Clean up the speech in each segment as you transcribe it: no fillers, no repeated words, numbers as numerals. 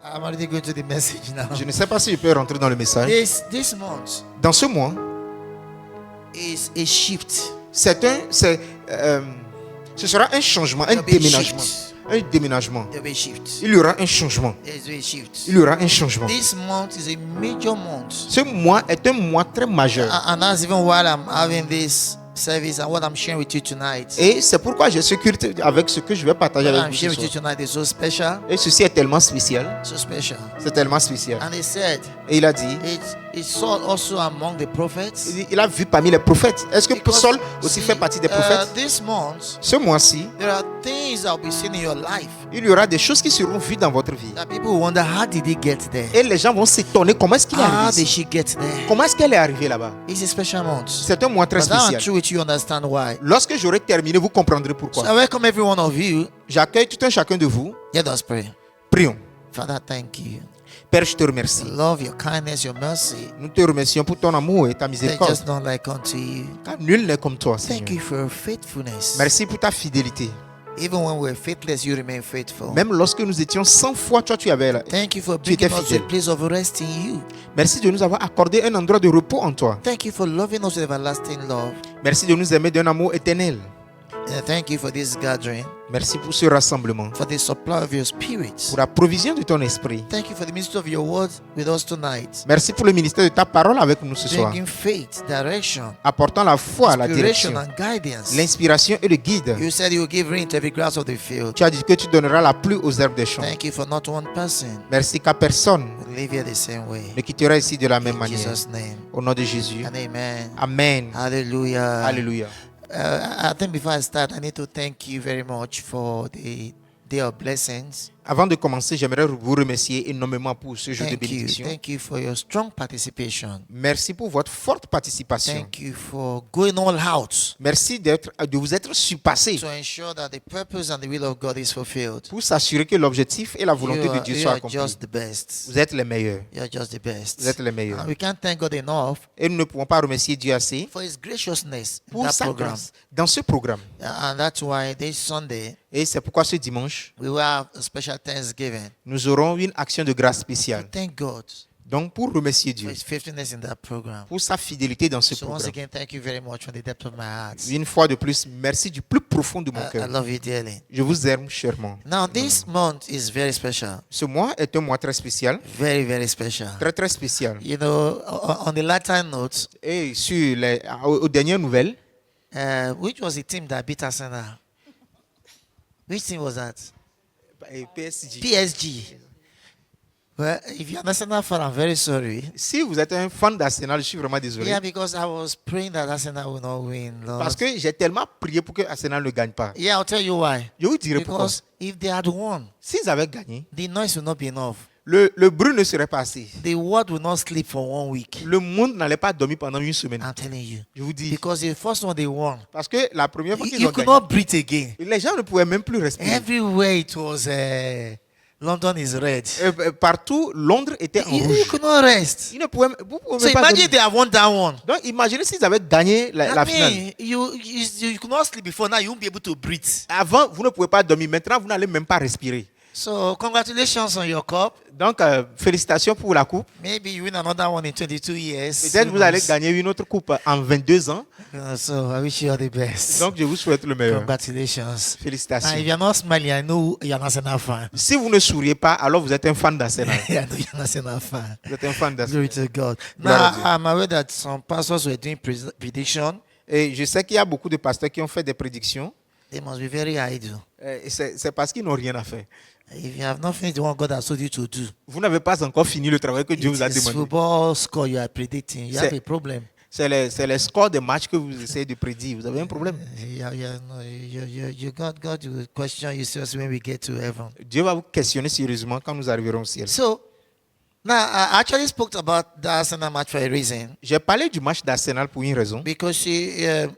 I'm already going to the message now. Je ne sais pas si je peux rentrer dans le message. This month Dans ce mois, is a shift. ce sera un changement, un There'll be a déménagement. shift. Un déménagement. There'll be a shift. Il y aura un changement. There's a shift. Il y aura un changement. This month is a major month. Ce mois est un mois très majeur. And that's even while I'm having this service and what I'm sharing with you tonight. Et c'est pourquoi j'ai sécurité avec ce que je vais partager What avec I'm vous ce sharing with you soir. tonight is so special. Et ceci est tellement spécial. So special. C'est tellement spécial. And he said, Et il a dit, it saw also among the prophets. il a vu parmi les prophètes. Est-ce que Because, Saul aussi see, fait partie des prophètes? This month, Ce mois-ci, there are things that will be seen in your life il y aura des choses qui seront vues dans votre vie. that people wonder, how did he get there? Et les gens vont s'étonner comment est-ce qu'il est How arrivé did ici? she get there? Comment est-ce qu'elle est arrivée là-bas? It's a special month. C'est un mois très But now I'm spécial. through with you, understand why. Lorsque j'aurai terminé, vous comprendrez So pourquoi. I welcome every one of you. J'accueille tout un chacun de vous. Let us pray. Prions. Father, thank you. Père, je te remercie. Your love, your kindness, your mercy. Nous te remercions pour ton amour et ta They miséricorde. just don't like unto you. Car nul n'est comme toi, Thank Seigneur. you for your faithfulness. Merci pour ta fidélité. Even when we're faithless, you remain faithful. Même lorsque nous étions 100 fois, toi, tu avais là. Thank you for Tu étais bringing us to a fidèle. place of rest in you. Merci de nous avoir accordé un endroit de repos en toi. Thank you for loving us with everlasting love. Merci de nous aimer d'un amour éternel. And thank you for this gathering, Merci pour ce rassemblement, for the supply of your spirit. pour la provision de ton esprit. Thank you for the ministry of your word with us tonight. Merci pour le ministère de ta parole avec nous ce soir, Bringing faith, direction, apportant la foi, la inspiration, direction, and guidance. l'inspiration et le guide. You said you will give rain to every grass of the field. Tu as dit que tu donneras la pluie aux herbes des champs. Thank you for not one person Merci qu'à personne will live here the same way. ne quittera ici de la même In manière. Jesus' name. Au nom de Jésus. And amen. Amen. Hallelujah. Alléluia. I think before I start, I need to thank you very much for the day of blessings. Avant de commencer, j'aimerais vous remercier énormément pour ce jour de Thank you. bénédiction. Thank you for your strong participation. Merci pour votre forte participation. Thank you for going all out Merci de vous être surpassé to ensure that the purpose and the will of God is fulfilled. pour s'assurer que l'objectif et la volonté de Dieu You soient are accomplis. just the best. Vous êtes les meilleurs. You are just the best. Vous êtes les meilleurs. And we can't thank God enough Et nous ne pouvons pas remercier Dieu assez for His graciousness in pour that sa program. grâce dans ce programme. And that's why this Sunday Et c'est pourquoi ce dimanche, we will have a special Thanksgiving. nous aurons une action de grâce spéciale. Thank God Donc, pour remercier for Dieu His faithfulness in that program. pour sa fidélité dans ce So once programme. again, thank you very much from the depth of my heart. Une fois de plus, merci du plus profond de mon I cœur. love you dearly. Je vous aime chèrement. Now, this month is very special. Ce mois est un mois très spécial, Very, very special. très très spécial. You know, on the latter note, Et sur aux dernières nouvelles, which was the team that beat Arsenal? Which team was that? PSG. PSG. Well, if you're an Arsenal fan, I'm very sorry. Si vous êtes un fan d'Arsenal, je suis vraiment désolé. Yeah, because I was praying that Arsenal will not win, Lord. Parce que j'ai tellement prié pour que Arsenal ne gagne pas. Yeah, I'll tell you why. Je vous dirai pourquoi. Because if they had won, S'ils avaient gagné, the noise will not be enough. le bruit ne serait pas assez. The world will not sleep for 1 week. Le monde n'allait pas dormir pendant une semaine. I'm telling you. Je vous dis. Because the first one they won, Parce que la première fois qu'ils you ont could gagné, not breathe again. les gens ne pouvaient même plus respirer. Everywhere it was London is red. Partout, Londres était en You rouge. could not rest. Ils ne pouvaient, vous pouvez So même pas imagine dormir. they have won that one. Donc, imaginez s'ils avaient gagné la I finale. mean, you could not sleep before, now you won't be able to breathe. Avant, vous ne pouvez pas dormir. Maintenant, vous n'allez même pas respirer. So congratulations on your cup. Donc, félicitations pour la coupe. Maybe you win another one in 22 years. Peut-être Who vous allez knows? gagner une autre coupe en 22 ans. So I wish you all the best. Donc, je vous souhaite le meilleur. Congratulations. And if Félicitations. you're not smiling, I know you're an Arsenal fan. Si vous ne souriez pas, alors vous êtes un fan d'Arsenal. I know you're an Arsenal fan. Vous êtes un fan d'Arsenal. Glory to God. Glory Now, to God. I'm aware that some pastors were doing prediction. Et je sais qu'il y a beaucoup de pasteurs qui ont fait des prédictions. They must be very idle. Et c'est parce qu'ils n'ont rien à faire. If you have not finished the one God has told you to do, Vous n'avez pas encore fini le travail que Dieu vous a it is demandé. football score you are predicting. You have C'est- a problem. C'est les scores des matchs que vous essayez de prédire. Vous avez un problème. God will question you seriously when we get to heaven. Dieu va vous questionner sérieusement quand nous arriverons au ciel. So, now I actually spoke about the Arsenal match for a reason. J'ai parlé du match d'Arsenal pour une raison. Because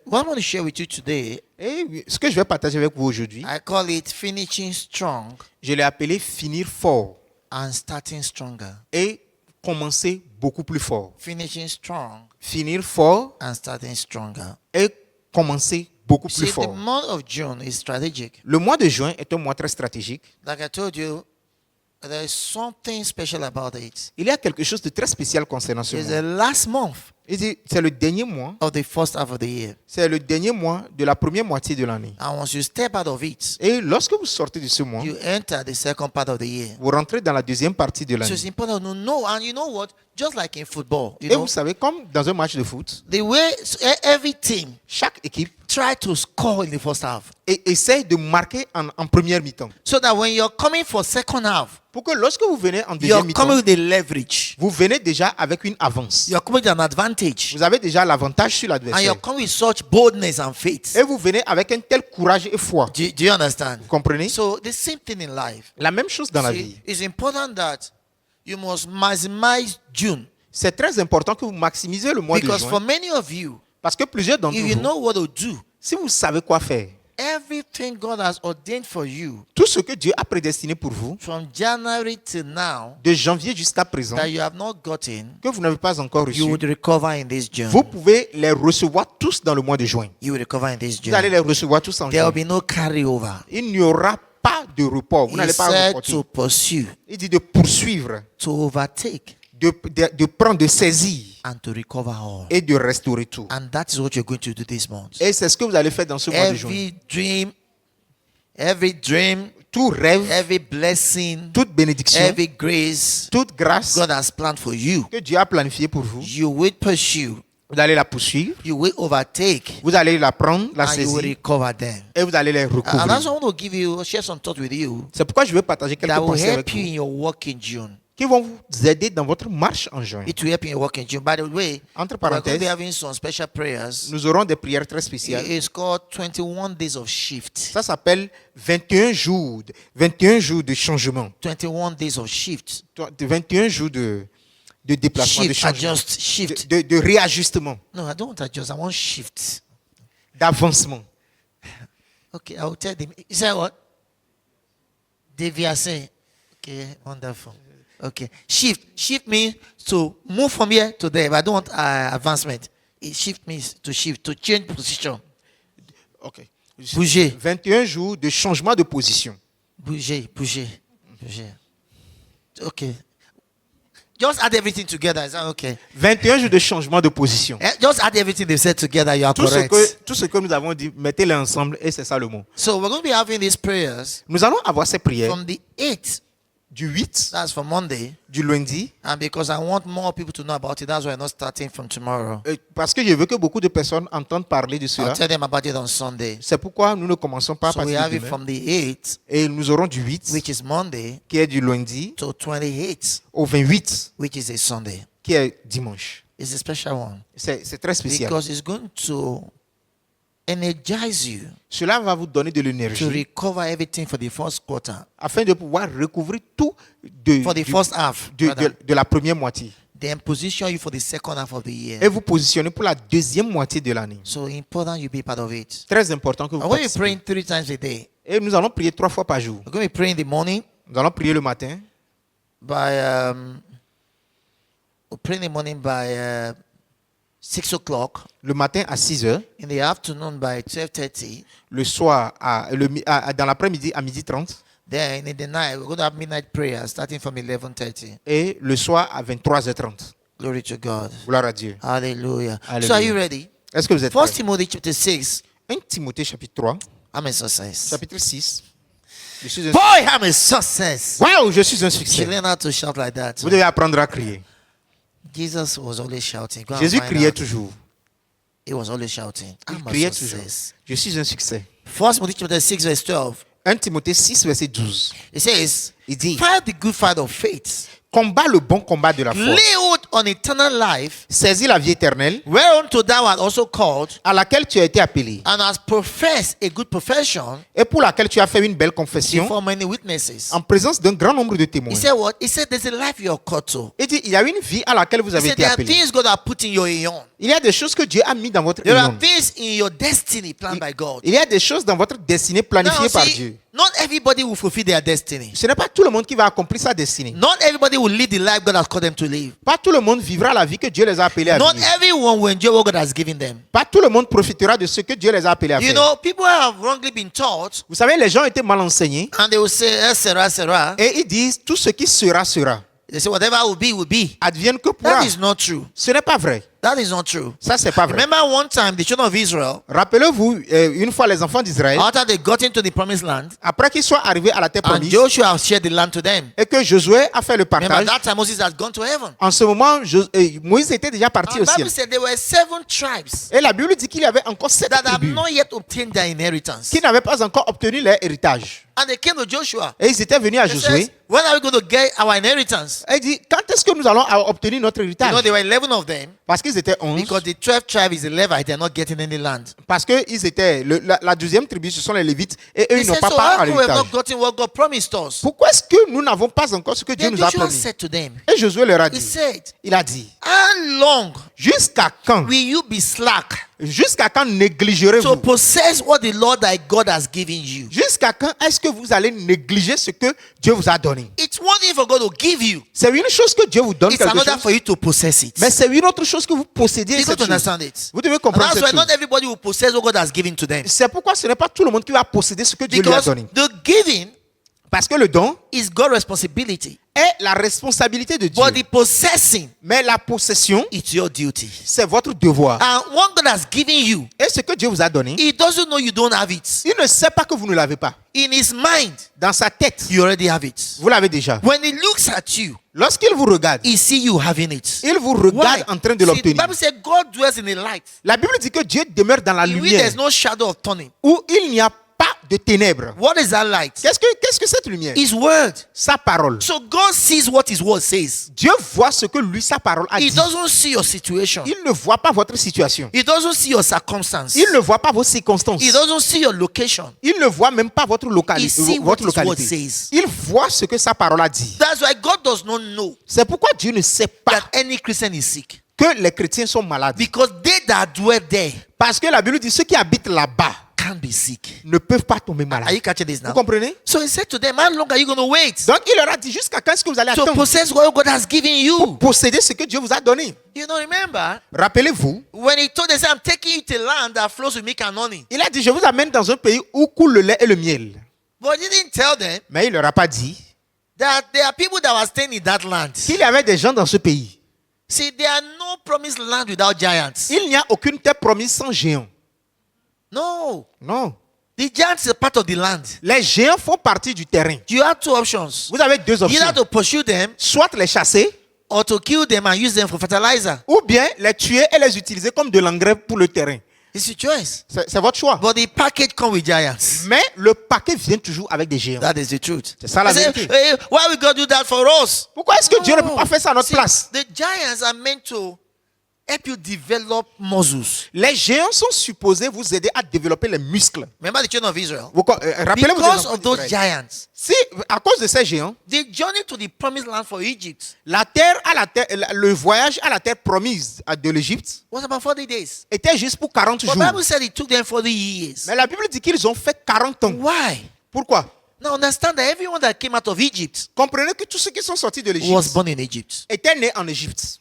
what I want to share with you today, Et ce que je vais partager avec vous aujourd'hui, I call it finishing strong je l'ai appelé finir fort and starting stronger. et commencer beaucoup plus fort. Finishing strong Finir fort and starting stronger. et commencer beaucoup See, plus the fort. month of June is strategic. Le mois de juin est un mois très stratégique. Like I told you, There is something special about it. Il y a quelque chose de très spécial concernant ce It's mois. the last month Il dit, c'est le dernier mois, of the first half of the year. c'est le dernier mois de la première moitié de l'année. And once you step out of it, Et lorsque vous sortez de ce mois, you enter the second part of the year. vous rentrez dans la deuxième partie de So l'année. it's important to know. And you know what? Just like in football, you Et know, vous savez, comme dans un match de foot, the way every team chaque équipe try to score in the first half, essaie de marquer en première mi-temps. so that when you're coming for second half, Pour que lorsque vous venez en deuxième you're mi-temps, coming with the leverage. vous venez déjà avec une avance. You're coming with an advantage. Vous avez déjà l'avantage sur And l'adversaire. you're coming with such boldness and faith. Et vous venez avec un tel courage et foi. Do you understand? Vous comprenez? So the same thing in life. La même chose dans la See, vie. it's important that you must maximize June. C'est très important que vous maximisez le mois de Because for juin. many of you, Parce que plusieurs d'entre if you vous, know what to do, si vous savez quoi faire, everything God has ordained for you tout ce que Dieu a prédestiné pour vous, from January till now de janvier jusqu'à présent, that you have not gotten, que vous n'avez pas encore you reçu, would recover in this June. vous pouvez les recevoir tous dans le mois de juin. You will recover in this Vous allez June. les recevoir tous en There will juin. be no carryover. Il n'y aura pas de report. Vous He n'allez pas said reporter. to pursue, Il dit de poursuivre, to overtake, de prendre, de saisir and to recover all. et de restaurer tout. And that is what you're going to do this month. Et c'est ce que vous allez faire dans ce mois de juin. Every dream, Tout rêve, every blessing, toute bénédiction, every grace toute grâce God has planned for you, que Dieu a planifiée pour vous, you will pursue, vous allez la poursuivre, you will overtake, vous allez la prendre, la and you will saisir recover them. et vous allez les And that's recouvrir. what I want to give you, share some thoughts with you C'est pourquoi je vais partager quelques that will pensées avec help you vous in your walk in June. qui vont vous aider dans votre marche en juin. It will help you in your walk in June. By the way, Entre we're going to be parenthèses, having some special prayers. nous aurons des prières très spéciales. It's called 21 Days of Shift. Ça s'appelle 21 jours, 21 jours de changement, 21 Days of Shift. 21 jours de déplacement, de Shift, changement, adjust, shift. de réajustement, No, I don't want adjust. I want shift. d'avancement. Okay, I will tell them. You say what? Deviation. Okay, wonderful. Okay, shift. Shift means to move from here to there. But I don't want advancement. It shift means to shift, to change position. Ok. Bouger. 21 jours de changement de position. Bouger, bouger, bouger. Okay. Just add everything together. Is that okay? 21 jours de changement de position. Just add everything they said together. You are Tout correct. ce que nous avons dit, mettez-les ensemble et c'est ça le mot. So we're going to be having these prayers Nous allons avoir ces prières from the 8th. du 8, That's for Monday. du lundi, And because I want more people to know about it, that's why I'm not starting from tomorrow. parce que je veux que beaucoup de personnes entendent parler de cela. I'll tell them about it on Sunday. C'est pourquoi nous ne commençons pas à So we partir have de it demain. from the 8th, Et nous aurons du 8, which is Monday, qui est du lundi, to 28th, au 28, which is a Sunday. qui est dimanche. It's a special one C'est très spécial. because it's going to energize you Cela va vous donner de to l'énergie recover everything for the first quarter, afin de pouvoir recouvrir tout for the first half, rather. de la première moitié. Then position you for the second half of the Et year. vous positionner pour la deuxième moitié de l'année. So important you be part of it. Très important que vous I'm going to be participez. praying 3 times a day. Et nous allons prier 3 fois par jour. We're going to be praying in the morning Nous allons prier le matin. We'll pray in the morning by 6 o'clock. Le matin à 6 heures. In the afternoon by 12:30. Le soir, dans l'après-midi à 12h30. Then in the night, we're going to have midnight prayer starting from 11:30. Et le soir à 23h30. Glory to God. Gloire à Dieu. Hallelujah. Hallelujah. So are you ready? Est-ce que vous êtes 1 prêts? Timothy chapter 6. 1 Timothée chapitre 3, I'm a success. chapitre 6. Je suis un... Boy, I'm a success. Waouh, je suis un You succès. learn how to shout like that. Vous devez apprendre à crier. Jesus was always shouting. Go and Jésus find criait out. toujours. He was always shouting. Il I'm a criait toujours. success. Je suis un succès. 1 Timothy chapter 6 verse 12. 1 Timothée 6, verset 12. It says, Il dit, fight the good fight of faith. combat le bon combat de la foi. Lay hold on eternal life, Saisis la vie éternelle whereunto thou art also called, à laquelle tu as été appelé and hast professed a good profession et pour laquelle tu as fait une belle confession before many witnesses. en présence d'un grand nombre de témoins. He said what? He said there's a life you're called to. Il dit, il y a une vie à laquelle vous He avez said été there are appelé. things God has put in your eon. Il y a des choses que Dieu a mis dans votre There are élan. things in your destiny planned by God. Il y a des choses dans votre destinée Now, planifiée par see, Dieu. not everybody will fulfill their destiny. Ce n'est pas tout le monde qui va accomplir sa destinée. Not everybody will live the life God has called them to live. Pas tout le monde vivra la vie que Dieu les a appelés à Not vivre. everyone will enjoy what God has given them. Pas tout le monde profitera de ce que Dieu les a appelés à You faire. know, people have wrongly been taught, Vous savez, les gens étaient mal enseignés and they will say, etc. et ils disent tout ce qui sera, sera. They say, whatever will be, will be. Advienne que pourra. That is not true. Ce n'est pas vrai. That is not true. Ça, c'est pas vrai. Remember one time, the children of Israel, Rappelez-vous, une fois les enfants d'Israël, after they got into the promised land, après qu'ils soient arrivés à la terre and promise Joshua shared the land to them. et que Josué a fait le Remember, partage, that time Moses had gone to heaven. en ce moment, Moïse était déjà parti And au the Bible ciel. said there were 7 tribes Et la Bible dit qu'il y avait encore 7 that have tribus not yet obtained their inheritance. qui n'avaient pas encore obtenu leur héritage. And they came to Joshua. Et ils étaient venus à They Josué. said, when are we going to get our inheritance? Et il dit, quand est-ce que nous allons obtenir notre You héritage? know, there were 11 of them. Parce qu'ils étaient 11. Because the 12 tribe is the Levite, they're not getting any land. Parce que ils étaient, la 12e tribu, ce sont les Lévites. Et eux, They ils n'ont said, pas so part how à come we have l'héritage. not gotten what God promised us? Pourquoi est-ce que nous n'avons pas encore ce que Dieu Then nous a Joshua promis? said to them, Et Josué leur a he dit, said, il a dit, how long jusqu'à quand? will you be slack Jusqu'à quand to négligerez-vous? possess what the Lord thy God has given you? Jusqu'à quand est-ce que vous allez négliger ce que Dieu vous a donné? It's one thing for God to give you. C'est une chose que Dieu vous donne It's quelque another chose, for you to possess it. mais c'est une autre chose que vous possédiez You got cette to chose. understand it. Vous devez And comprendre that's cette why chose. not everybody will possess what God has given to them. C'est pourquoi ce n'est pas tout le monde qui va posséder ce que Dieu lui a Because donné. the giving Parce que le don is God's responsibility. est la responsabilité de Dieu. But the possessing, Mais la possession, it's your duty. c'est votre devoir. And what God has given you, Et ce que Dieu vous a donné, He doesn't know you don't have it. il ne sait pas que vous ne l'avez pas. In His mind, Dans sa tête, you already have it. vous l'avez déjà. When He looks at you, Lorsqu'il vous regarde, He sees you having it. il vous regarde en train de See, the l'obtenir. Bible says God dwells in the light. La Bible dit que Dieu demeure dans la In which lumière there's no shadow of turning. où il n'y a pas de ténèbres. What is that light? Qu'est-ce que cette lumière? His word. Sa parole. So God sees what His word says. Dieu voit ce que lui, sa parole a He dit. doesn't see your situation. Il ne voit pas votre situation. He doesn't see your circumstance. Il ne voit pas vos circonstances. He doesn't see your location. Il ne voit même pas votre He localité. sees what Votre his word localité. says. Il voit ce que sa parole a dit. That's why God does not know C'est pourquoi Dieu ne sait pas that any Christian is sick. que les chrétiens sont malades. Because they that dwell there Parce que la Bible dit ceux qui habitent là-bas can't be sick. ne peuvent pas tomber Are malades. you catching this Vous now? comprenez? So He said to them, how long are you going to wait Donc il leur a dit jusqu'à quand est-ce que vous allez to attendre possess what God has given you? posséder ce que Dieu vous a donné. You know, remember Rappelez-vous, when He told them, I'm taking you to land that flows with milk and honey. il a dit je vous amène dans un pays où coule le lait et le miel. But He didn't tell them Mais il leur a pas dit that there are people that were staying in that land. qu'il y avait des gens dans ce pays. See, there are no promised land without giants. Il n'y a aucune terre promise sans géants. No. Non. The giants are part of the land. Les géants font partie du terrain. You have 2 options. Vous avez deux options. Either to pursue them Soit les chasser, or to kill them and use them for fertilizer. ou bien les tuer et les utiliser comme de l'engrais pour le terrain. It's your choice. C'est votre choix. But the package comes with giants. Mais le paquet vient toujours avec des géants. That is the truth. C'est ça la I say, vérité. hey, why we God do that for us? Pourquoi est-ce que Dieu ne peut No. pas faire ça à notre See, place? the giants are meant to help you develop muscles. Les géants sont supposés vous aider à développer les muscles. Remember the children of Israel? Rappelez-vous des Because enfants of those d'Israël. giants, Si, à cause de ces géants, the journey to the promised land for Egypt le voyage à la terre promise de l'Égypte was about 40 days. était juste pour 40 But jours. the Bible said it took them 40 years. Mais la Bible dit qu'ils ont fait 40 ans. Why? Pourquoi? Now understand that everyone that came out of Egypt Comprenez que tous ceux qui sont sortis de was l'Égypte born in Egypt. étaient nés en Égypte.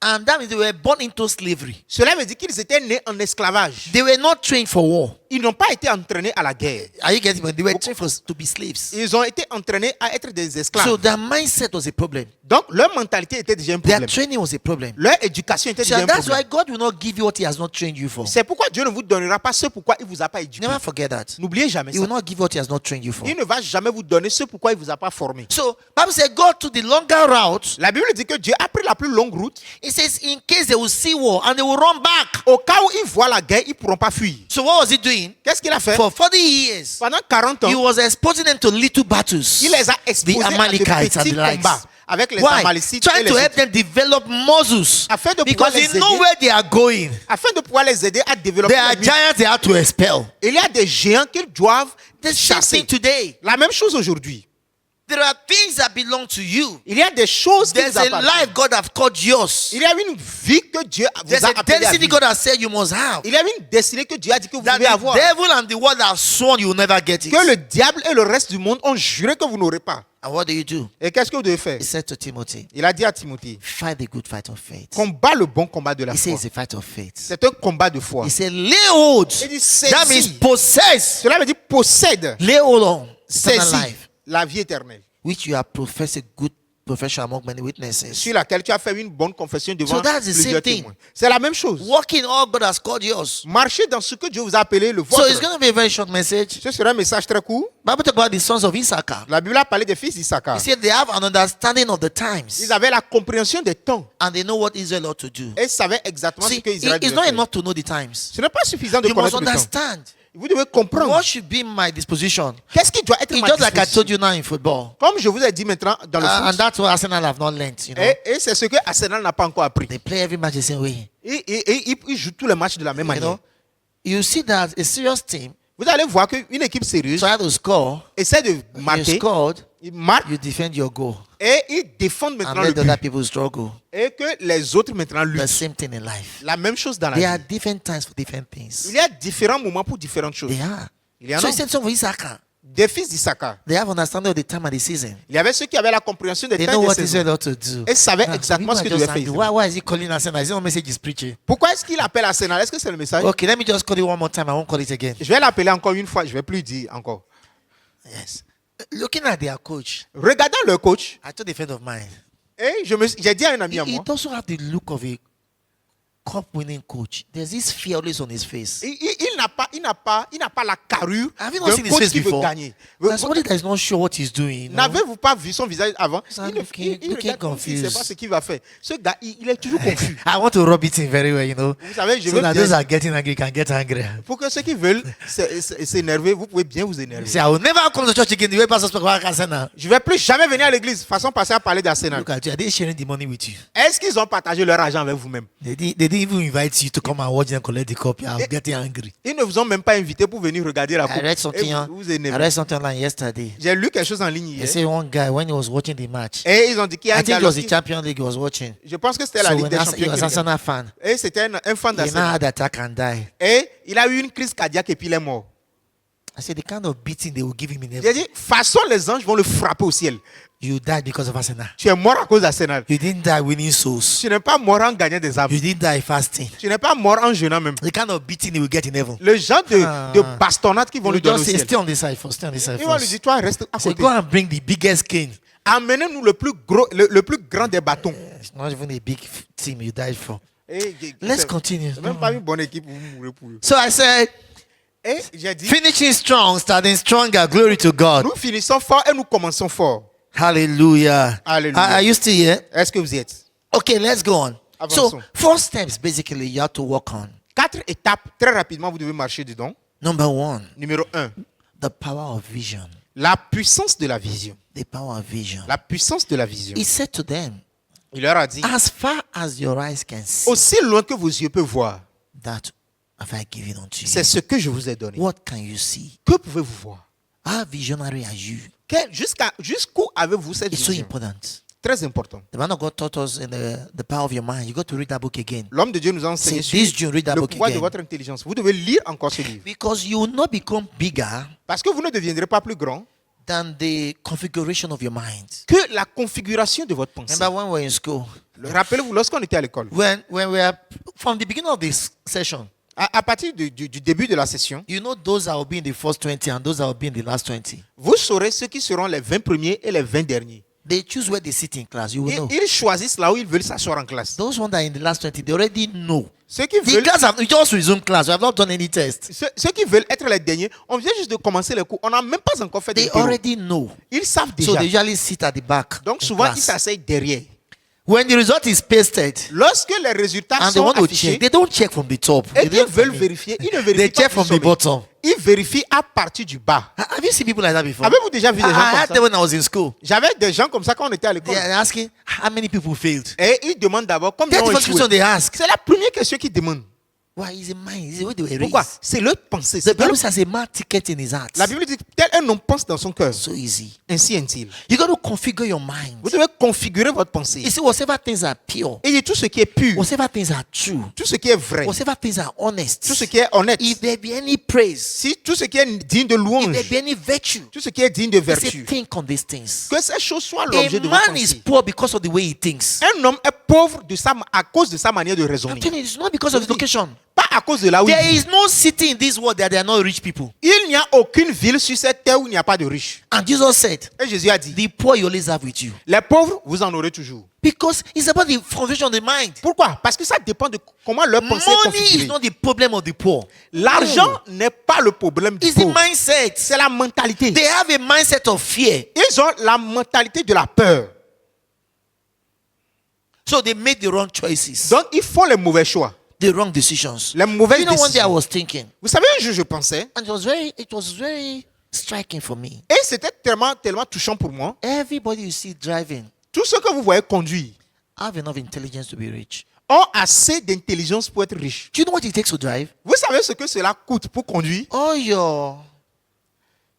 And that means they were born into slavery. Cela veut dire qu'ils étaient nés en esclavage. They were not trained for war. Ils n'ont pas été entraînés à la guerre. Are you getting me? They were trained to be slaves. Ils ont été entraînés à être des esclaves. So their mindset was a problem. Donc leur mentalité était déjà un Their problème. training was a problem. Leur éducation était So déjà un that's why problème. God will not give you what He has not trained you for. C'est pourquoi Dieu ne vous donnera pas ce pourquoi il vous a pas éduqué. Never forget that. N'oubliez jamais He will ça. not give you what He has not trained you for. Il ne va jamais vous donner ce pourquoi il vous a pas formé. So Bible says God took the longer route. La Bible dit que Dieu a pris la plus longue route. It says in case they will see war and they will run back. Au cas où ils voient la guerre, ils ne pourront pas fuir. So what was He doing? Qu'est-ce qu'il a fait? For 40 years, Pendant 40 He ans, was exposing them to little battles. il les a The exposés à de Amalekites and petits the likes. combats avec les Why? Amalécites et Trying les to help autres. them develop muscles. Afin de pouvoir Because les they know aider. where they are going. Afin de pouvoir les aider à développer There are les muscles. giants they have to expel. Il y a des géants qu'ils doivent The same chasser. thing today. La même chose aujourd'hui. There are things that belong to you. Il y a des choses qui There's vous a appartiennent. life God has called yours. Il y a une vie que Dieu vous There's a a appelé à destiny vivre. God has said you must have. Il y a une destinée que Dieu a dit que vous That devez avoir. the devil and the world have sworn you will never get it. Que le diable et le reste du monde ont juré que vous n'aurez pas. And what do? Et qu'est-ce que vous devez faire? He said to Timothy, Il a dit à Timothée, fight the good fight of faith. combat le bon combat de la He foi. says it's a fight of faith. C'est un combat de foi. He said, lay hold. Il dit, That means saisis. possess. Cela veut dire possède, Lay hold on eternal saisis life, la vie éternelle, which you have professed a good profession among many witnesses. sur laquelle tu as fait une bonne confession devant So that's the plusieurs same thing. témoins. C'est la même chose. Walking all God has called yours. Marchez dans ce que Dieu vous a appelé le So it's vôtre. going to be a very short message. Ce sera un message très court. Bible talk about the sons of Issachar. La Bible a parlé des fils d'Issachar. He said they have an understanding of the times Ils avaient la compréhension des temps and they know what Israel ought to do. et savaient exactement See, ce que Israël it's devait not faire. enough to know the times. Ce n'est pas suffisant de You must connaître le temps. understand Vous devez comprendre. what should be my disposition. Qu'est-ce qui doit être It's ma just like I disposition? told you now in football. Comme je vous ai dit maintenant dans le And foot. that's what Arsenal have not learnt, you know. Et c'est ce que Arsenal n'a pas encore appris. They play every match the same way. Ils jouent tous les matchs de la même You manière. know, you see that a serious team Vous allez voir qu'une équipe sérieuse try to score, essaie de you marquer, scored, ils marquent you defend your goal, et ils défendent and maintenant let le the other but. people struggle. Et que les autres maintenant The luttent. same thing in life. La même chose dans la There are vie. different times for different things. Il y a différents moments pour différentes choses. They are. Il y en So a he said some of Issachar. des fils d'Issachar. They have understanding of the time and the season. Il y avait ceux qui avaient la compréhension des They temps know et des what saisons. Israel ought to do. Et savaient Ah, exactement ce people que are devaient just faire. angry. Why is he calling Arsenal? Is it no message he's preaching? Pourquoi est-ce qu'il appelle Arsenal? Est-ce que c'est le message? Okay, let me just call it one more time. I won't call it again. Je vais l'appeler encore une fois. Je ne vais plus dire encore. Yes. Looking at their coach, Regardant leur coach, I told a friend of mine, et j'ai dit à un ami à he moi, also have the look of a cup-winning coach. There's this fear always on his face. il n'a pas la carrure Have you not d'un seen his coach face qui veut before? gagner. There's somebody that is not sure what he's doing. You know? N'avez-vous pas vu son visage avant? So Il looking regarde comme s'il ne sait confused. pas ce qu'il va faire. Ce gars, il est toujours confus. I want to rub it in very well, you know. Vous savez, je So veux that bien- those that are getting angry can get angry. Pour que ceux qui veulent s'énerver, vous pouvez bien vous énerver. See, I will never come to church again the way Pastor spoke about Arsenal. Je ne vais plus jamais venir à l'église. Façon passer à parler d'Arsenal. Look at you. Are they sharing the money with you? Est-ce qu'ils ont partagé leur argent avec vous-même? They didn't even invite you to come and watch them collect the cup. I'm getting angry. Ils ne vous ont même pas invité pour venir regarder la I coupe. read Et something, vous I énervez. read something online yesterday. J'ai lu quelque chose en ligne They hier. say one guy, when he was watching the match, Et ils ont dit qu'il y a I un think gars. it was the lorsqu'il- Champions League he was watching. Je pense que c'était la So Ligue when des he was Champions. an qu'il regardait. Arsenal fan, Et c'était un fan he now d'Arsenal. had attack and die. Et il a eu une crise cardiaque et puis il est mort. I said, the kind of beating they will give him in J'ai heaven. dit, façon les anges vont le frapper au ciel. You died because of Arsenal. Tu es mort à cause d'Arsenal. You didn't die winning souls. Tu n'es pas mort en gagnant des âmes. You didn't die fasting. Tu n'es pas mort en jeûnant même. The kind of beating he will get in heaven. Le genre Ah. de bastonnade qu'ils vont You lui donner au just say, ciel. stay on this side first. Stay on this side Ils vont lui first. dire, toi, reste à Say, côté. go and bring the biggest cane. Amenez-nous le plus gros, le plus grand des bâtons. It's not even a big team you died for. Et Let's c'est- continue. c'est même pas une bonne équipe où vous mourrez pour eux. So I said, Et j'ai dit, finishing strong, starting stronger. Glory to God. nous finissons fort et nous commençons fort. Hallelujah. Hallelujah. Are you still here? Est-ce que vous y êtes? Okay, let's go on. So, Avançons. 4 steps basically you have to work on. 4 étapes, très rapidement, vous devez marcher dedans. Number 1, Numéro 1, the power of vision. la puissance de la vision. The power of vision. La puissance de la vision. He said to them, Il leur a dit, as far as your eyes can see, aussi loin que vos yeux peuvent voir, that have I given unto you. c'est ce que je vous ai donné. What can you see? Que pouvez-vous voir? How visionary are you? Jusqu'où avez-vous cette It's so vision? important. Très important. The man of God taught us in the power of your mind. You got to read that book again. L'homme de Dieu nous a enseigné Say, sur this June, read that le book pouvoir de again. votre intelligence. Vous devez lire encore ce livre. Because you will not become bigger Parce que vous ne deviendrez pas plus grand than the configuration of your mind. que la configuration de votre pensée. Remember when we were in school? Rappelez-vous, lorsqu'on était à l'école, When we are, from the beginning of this session, à partir du début de la session, you know those that will be in the first 20 and those that will be in the last 20. vous saurez ceux qui seront les 20 premiers et les 20 derniers. They choose where they sit in class. You will know. Ils choisissent là où ils veulent s'asseoir en classe. Those ones that are in the last 20, they already know. Ceux qui The veulent, class have just resumed class. We have not done any test. ceux qui veulent être les derniers, on vient juste de commencer les cours. On n'a même pas encore fait They des cours. already know. Ils savent So déjà. they usually sit at the back. Donc in souvent, ils class. s'asseyent derrière. When the result is pasted Lorsque les résultats and they sont want to affichés, check, they don't check from the top. et They qu'ils don't- veulent vérifier, ils ne They vérifient check pas from du the sommet. bottom. Ils vérifient à partir du bas. Have you seen people like that before? Avez-vous déjà vu des gens I had comme them ça? when I was in school. J'avais des gens comme ça quand on était à l'école. They are asking how many people failed. Et ils demandent d'abord combien That's ont the first question échoué. they ask. C'est la première question qu'ils demandent. Why? It's a mind. It's the way they were Pourquoi? raised. C'est leur pensée. The C'est leur- Bible says a man ticket in his heart. La Bible dit tel un homme pense dans son cœur. So easy. Ainsi est-il. You got to configure your mind. Vous devez configurer votre pensée. You see, whatever things are pure, Et il dit tout ce qui est pur, whatever things are true, tout ce qui est vrai, whatever things are honest, tout ce qui est honnête, if there be any praise, si tout ce qui est digne de if louange, there be any virtue, tout ce qui est digne de he said, vertu, think on these things. que ces choses soient A l'objet de vos man is pensées. poor because of the way he thinks. Un homme est pauvre à cause de sa manière de I'm raisonner. telling you, it's not because of his location. Pas à cause de là où il There vit. is no city in this world that there are not rich people. Il n'y a aucune ville sur cette terre où il n'y a pas de riches. And Jesus said, Et Jésus a dit, the poor you always have with you. les pauvres, vous en aurez toujours. Because it's about the foundation of the mind. Pourquoi? Parce que ça dépend de comment leur pensée est Money is configurée. not the problem of the poor. L'argent n'est pas le problème du It's the pauvre. mindset. C'est la mentalité. They have a mindset of fear. Ils ont la mentalité de la peur. So they made the wrong choices, Donc, ils font les mauvais choix. the wrong decisions. Les mauvaises You know, one day I décisions. was thinking, Vous savez, un jour, je pensais, and it was very striking for me. et c'était tellement touchant pour moi. Everybody you see driving Tous ceux que vous voyez conduire have enough intelligence to be rich. ont assez d'intelligence pour être riches. Do you know what it takes to drive? Vous savez ce que cela coûte pour conduire? All your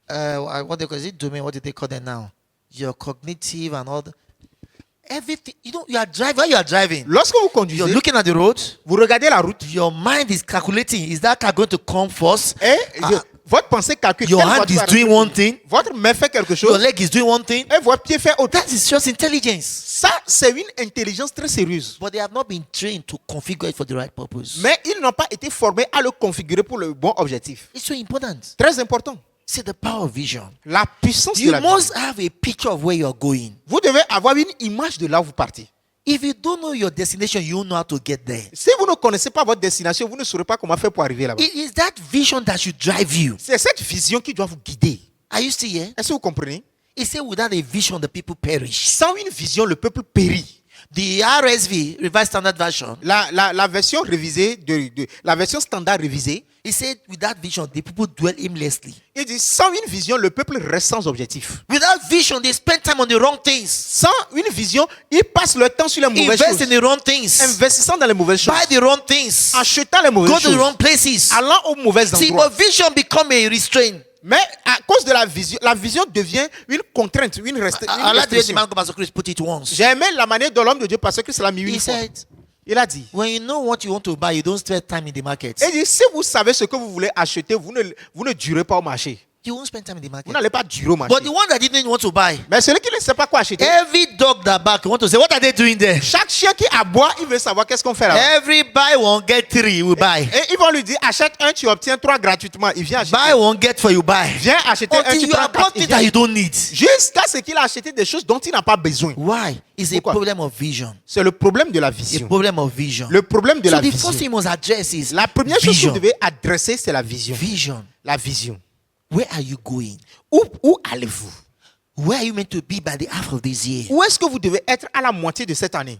what they call is it domain? What do they call them now? Your cognitive and all. Everything. You know, you are driving. While you are driving, Lorsque vous you're conduisez, looking at the road. vous regardez la route Your mind is calculating. Is that car going to come first? et Ah, votre pensée calcule. your quelle hand voiture is va doing rentrer. one thing. Votre main fait quelque Your chose leg is doing one thing. et votre pied fait autre. That is just intelligence. Ça, c'est une intelligence très sérieuse. But they have not been trained to configure it for the right purpose. Mais ils n'ont pas été formés à le configurer pour le bon objectif. It's so important. Très important. See the power of vision. La puissance de You la vie. must have a picture of where you are going. Vous devez avoir une image de là où vous partez. If you don't know your destination, you won't know how to get there. Si vous ne connaissez pas votre destination, vous ne saurez pas comment faire pour arriver là-bas. It is that vision that should drive you. C'est cette vision qui doit vous guider. Are you still here? Est-ce que vous comprenez? He said, without a vision, the people perish. Sans une vision, le peuple périt. The RSV, Revised Standard Version, La version révisée, la version standard révisée, he said, without vision, the people dwell aimlessly. il dit sans une vision, le peuple reste sans objectif. Without vision, they spend time on the wrong things. Sans une vision, ils passent leur temps sur les mauvaises Invest in choses. the wrong things. Investissant dans les mauvaises choses. Buy the wrong things. Achetant les Go mauvaises to the wrong choses. places. Allant aux mauvais See, endroits. but vision become a restraint. Mais à cause de la vision devient une contrainte, une I like the way the restriction. man Pastor Chris put it once. J'ai aimé la manière dont l'homme de Dieu parce que cela a mis He une fois. said, Il a dit, when you know what you want to buy, you don't spend time in the market. il dit, si vous savez ce que vous voulez acheter, vous ne durez pas au marché. You won't spend time in the Vous market. n'allez pas durer au marché. But the one that didn't want to buy, Mais celui qui ne sait pas quoi acheter, every dog that bark, you want to say, what are they doing there? chaque chien qui aboie, il veut savoir qu'est-ce qu'on fait là. Every buy one, get three, we buy. Et ils vont lui dire, achète un, tu obtiens 3 gratuitement. Il vient acheter. Buy one, get four, you buy. Viens acheter un, Until tu you prends have 4. bought things that you don't need. Jusqu'à ce qu'il a acheté des choses dont il n'a pas besoin. Why? It's a Pourquoi? problem of vision. C'est le problème de la A vision. problem of vision. Le problème de So la the first vision. thing you must address is La première chose que vision. vous devez adresser, c'est la vision. Vision. La vision. Where are you going? Où allez-vous? Where are you meant to be by the half of this year? Où est-ce que vous devez être à la moitié de cette année?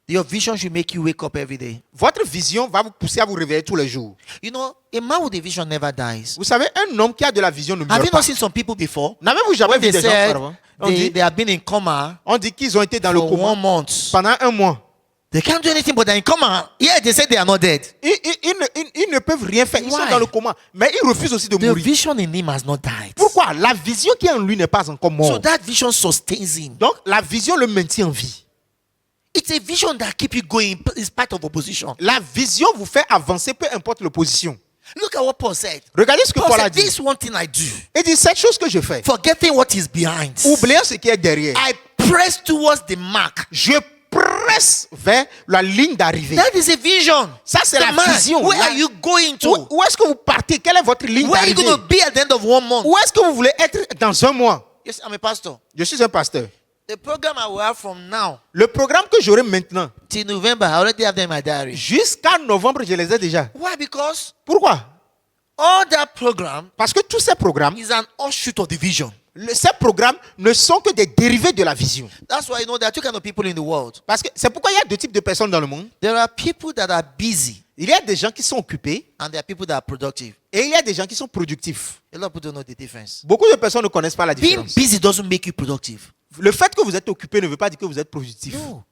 Your vision should make you wake up every day. Votre vision va vous pousser à vous réveiller tous les jours. You know, a man with a vision never dies. Vous savez, un homme qui a de la vision ne Have meurt you pas. not seen some people before? N'avez-vous jamais When vu they des gens said auparavant? they have been in coma On dit qu'ils ont été dans le for coma 1 month. pendant 1 mois. They can't do anything but they're in coma. Yeah, they say they are not dead. Ils ne peuvent rien faire. Ils sont Why? dans le coma. Mais ils refusent aussi de The mourir. vision in him has not died. Pourquoi? La vision qui est en lui n'est pas encore So morte. that vision sustains him. Donc, la vision le maintient en vie. It's a vision that keeps you going in spite of opposition. La vision vous fait avancer, peu importe l'opposition. Look at what Paul said. Regardez ce que Paul Paul a said, dit. this one thing I do, Il dit, cette chose que je fais, forgetting what is behind, oubliant ce qui est derrière, I press towards the mark. je presse vers la ligne d'arrivée. That is a vision. Ça, c'est The la man, vision. where La- are you going to? Où est-ce que vous partez? Quelle est votre ligne Where are you d'arrivée? going to be at the end of 1 month? Où est-ce que vous voulez être dans 1 mois? Yes, I'm a pastor. Je suis un pasteur. The program I will have from now Le programme que j'aurai maintenant, till November, I already have them in my diary. jusqu'à novembre, je les ai déjà. Why? Because Pourquoi? all that program Parce que tous ces programmes, is an offshoot of the vision. ces programmes ne sont que des dérivés de la vision. That's why you know there are two kinds of people in the world. Parce que c'est pourquoi il y a 2 types de personnes dans le monde. There are people that are busy Il y a des gens qui sont occupés and there are people that are productive. et il y a des gens qui sont productifs. A lot of people don't know the difference. Beaucoup de personnes ne connaissent pas la Being différence. busy doesn't make you productive. Le fait que vous êtes occupé ne veut pas dire que vous êtes productif. No.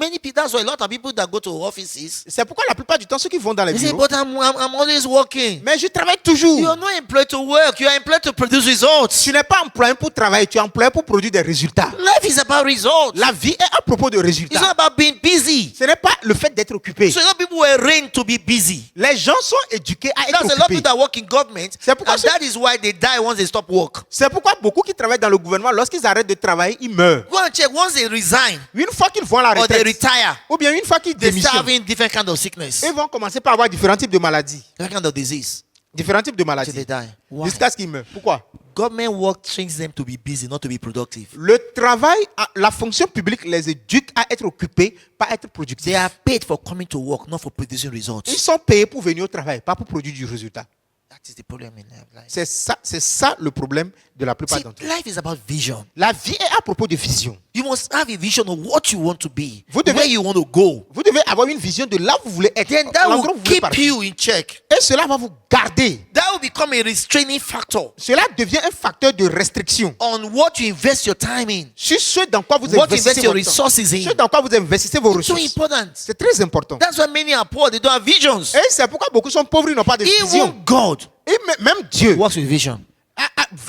Many people, that's why a lot of people that go to offices, C'est pourquoi la plupart du temps, ceux qui vont dans les they say, bureaux, but I'm always working. mais je travaille toujours. You are not employed to work. You are employed to produce results. Tu n'es pas employé pour travailler, tu es employé pour produire des résultats. Life is about results. La vie est à propos de It's résultats. not about being busy. Ce n'est pas le fait d'être occupé. So a lot of people were trained to be busy. Les gens sont éduqués à être There's a lot of people occupés. that work in government, C'est pourquoi and that is why they die once they stop work. C'est pourquoi beaucoup qui travaillent dans le gouvernement, lorsqu'ils arrêtent de travailler, ils meurent. Go and check. Once they resign Une fois qu'ils vont à la or they retraite, retire, ou bien une fois qu'ils they start démissionnent, having different kind of sickness, ils vont commencer par avoir différents types de maladies. different kind of disease Différents types de till maladies. they die. Why? Jusqu'à ce qu'ils meurent. Pourquoi? Government work trains them to be busy, not to be productive. Le travail, la fonction publique les éduque à être occupés, pas à être They productifs. are paid for coming to work, not for producing Ils results. sont payés pour venir au travail, pas pour produire du résultat. That is the problem in life. C'est ça le problème de la plupart See, d'entre eux. life is about vision. La vie est à propos de vision. You must have a vision of what you want to be, Vous devez- where you want to go. Vous devez avoir une vision de là où vous voulez être, Then that l'endroit où will vous voulez keep partir. you in check. Et cela va vous garder. That will become a restraining factor Cela devient un facteur de restriction on what you invest your time in, sur ce dans quoi vous what you investissez invest your votre temps. resources in. Ce dans quoi vous investissez vos So ressources. important. C'est très important. That's why many are poor. They don't have visions. Et c'est pourquoi beaucoup sont pauvres, ils n'ont pas de vision. Even God Et même Dieu works with vision.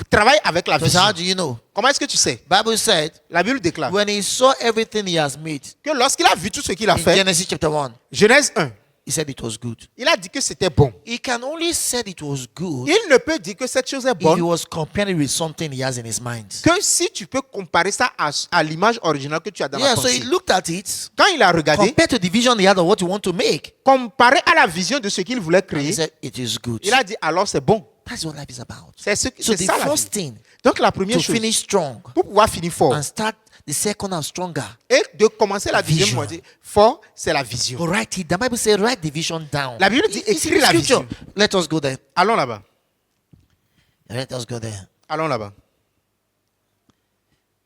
travaille avec la So vision. how do you know? Comment est-ce que tu sais? Bible said La Bible déclare when he saw everything he has made que lorsqu'il a vu tout ce qu'il a in fait, Genesis chapter 1, Genèse 1, he said it was good. il a dit que c'était bon. He can only said it was good Il ne peut dire que cette chose est if he bonne was comparing with something he has in his mind. que si tu peux comparer ça à l'image originale que tu as dans Yeah, la so he pensée. looked at it, Quand il a regardé, compared to the vision he had of what he want to make, comparé à la vision de ce qu'il voulait and he créer, said it is good. il a dit alors c'est bon. That's what life is about. C'est So the ça la first vie. thing Donc la première to chose, finish strong pour pouvoir finir fort, and start the second half stronger, et de commencer la deuxième Vision. moitié fort, c'est la vision. write it. The Bible says write the vision down. La Bible dit It's in écris the la scripture. vision. Let us go there. Allons là-bas. Let us go there. Allons là-bas.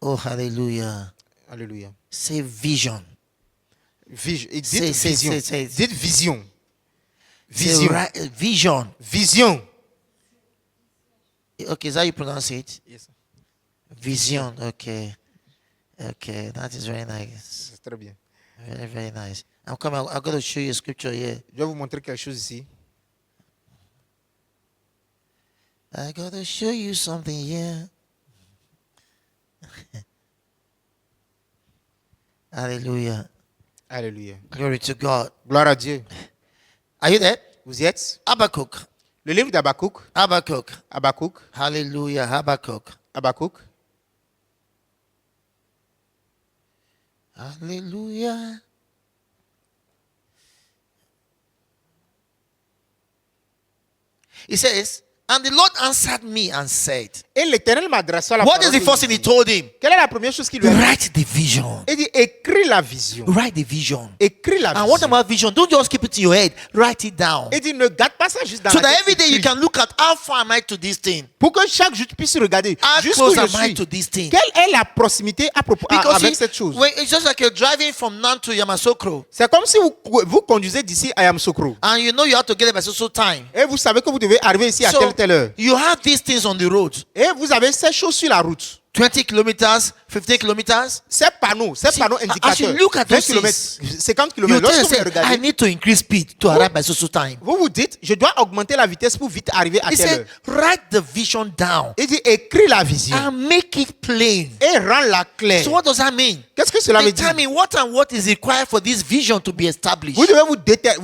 Oh, hallelujah. Alléluia. Say vision. Dites Say, vision. say. Dites vision. Say Vision. vision. Vision. Okay, is that how you pronounce it? Yes. Vision. Okay. Okay, that is very nice. C'est très bien. Very, very nice. I'm going to show you a scripture here. Je vais vous montrer quelque chose ici. I got to show you something here. Hallelujah. Alléluia. Glory to God. Gloire à Dieu. Are you there? Vous y êtes? Habakkuk. Le livre d'Habakkuk. Habakkuk. Habakkuk. Hallelujah. Habakkuk. Habakkuk. Hallelujah. He says, and the Lord answered me and said, Et l'Éternel m'adressa la what parole is the et first il thing he dit, told him? quelle est la première chose qu'il lui a dit? Write the vision. Il dit écris la vision. Write the vision. Écris la And what vision. about vision? Don't just keep it in your head. Write it down. Il dit ne garde pas ça juste dans So la that tête. every day you écris. can look at how far am I to this thing? Pour que chaque jour tu puisses regarder How jusqu'où close je am I suis. to this thing? Quelle est la proximité à propos Because avec see, cette chose? when it's just like you're driving from Nan to Yamasokro, C'est comme si vous conduisez d'ici à Yamoussoukro. and you know you have to get there by so time. Et vous savez que vous devez arriver ici à So telle heure. you have these things on the road. Et vous avez ces choses sur la route. 20 kilometers, 50 kilometers. Ces panneaux See, indicateurs. as you look at 20 those kilomètres, things, 50 You km. tell Lorsque vous les yourself, I regardez, need to increase speed to arrive by so time. vous vous dites, je dois augmenter la vitesse pour vite arriver à He telle said, heure. write the vision down Il dit, écris la vision and make it plain. et rends-la claire. So what does that mean? Qu'est-ce que cela veut dire? Determine what and what is required for this vision to be established. Vous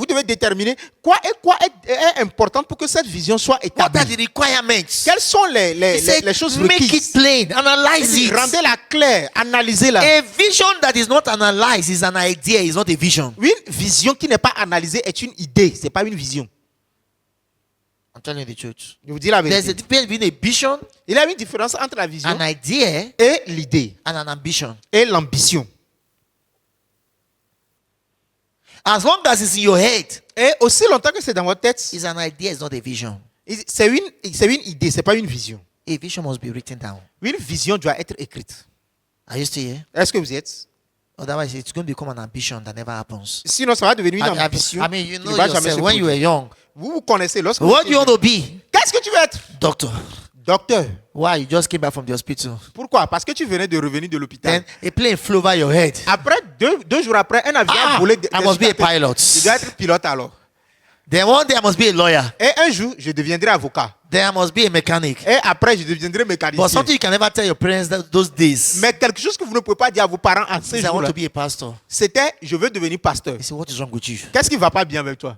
devez déterminer quoi est important pour que cette vision soit What are the établie. requirements? Quelles sont He les said, choses make requises? it plain, analyze Il dit, it. rendez-la claire, analysez-la. A vision that is not analyzed is an idea, is not a vision. Une vision qui n'est pas analysée est une idée, c'est pas une vision. I'm telling you the truth. Je vous dis la There's a vérité. difference between a vision, Il y a une différence entre la vision an idea, et l'idée and an ambition. et l'ambition. As long as it's in your head, Et aussi longtemps que c'est dans votre tête, it's an idea, it's not a vision. c'est une idée, c'est pas une vision. A vision must be written down. Une vision doit être écrite. Are you still here? Est-ce que vous y êtes? Otherwise, it's going to become an ambition that never happens. Sinon, ça va devenir une I ambition. I mean, you qui know ne va jamais yourself se when you were produire. young. Vous vous connaissez lorsque What vous do you want étiez to jeune. be? Qu'est-ce que tu veux être? Doctor. Docteur, Why? You just came back from the hospital. pourquoi? Parce que tu venais de revenir de l'hôpital. Then a plane flew over your head. Après, deux jours après, un avion a volé. I must be a pilot. Je dois être pilote alors. Then one day I must be a lawyer. Et un jour, je deviendrai avocat. Then I must be a mechanic. Et après, je deviendrai mécanicien. But something you can never tell your parents those days Mais quelque chose que vous ne pouvez pas dire à vos parents en ces is I want jours-là, to be a pastor. c'était je veux devenir pasteur. They say, what is wrong with you? Qu'est-ce qui ne va pas bien avec toi?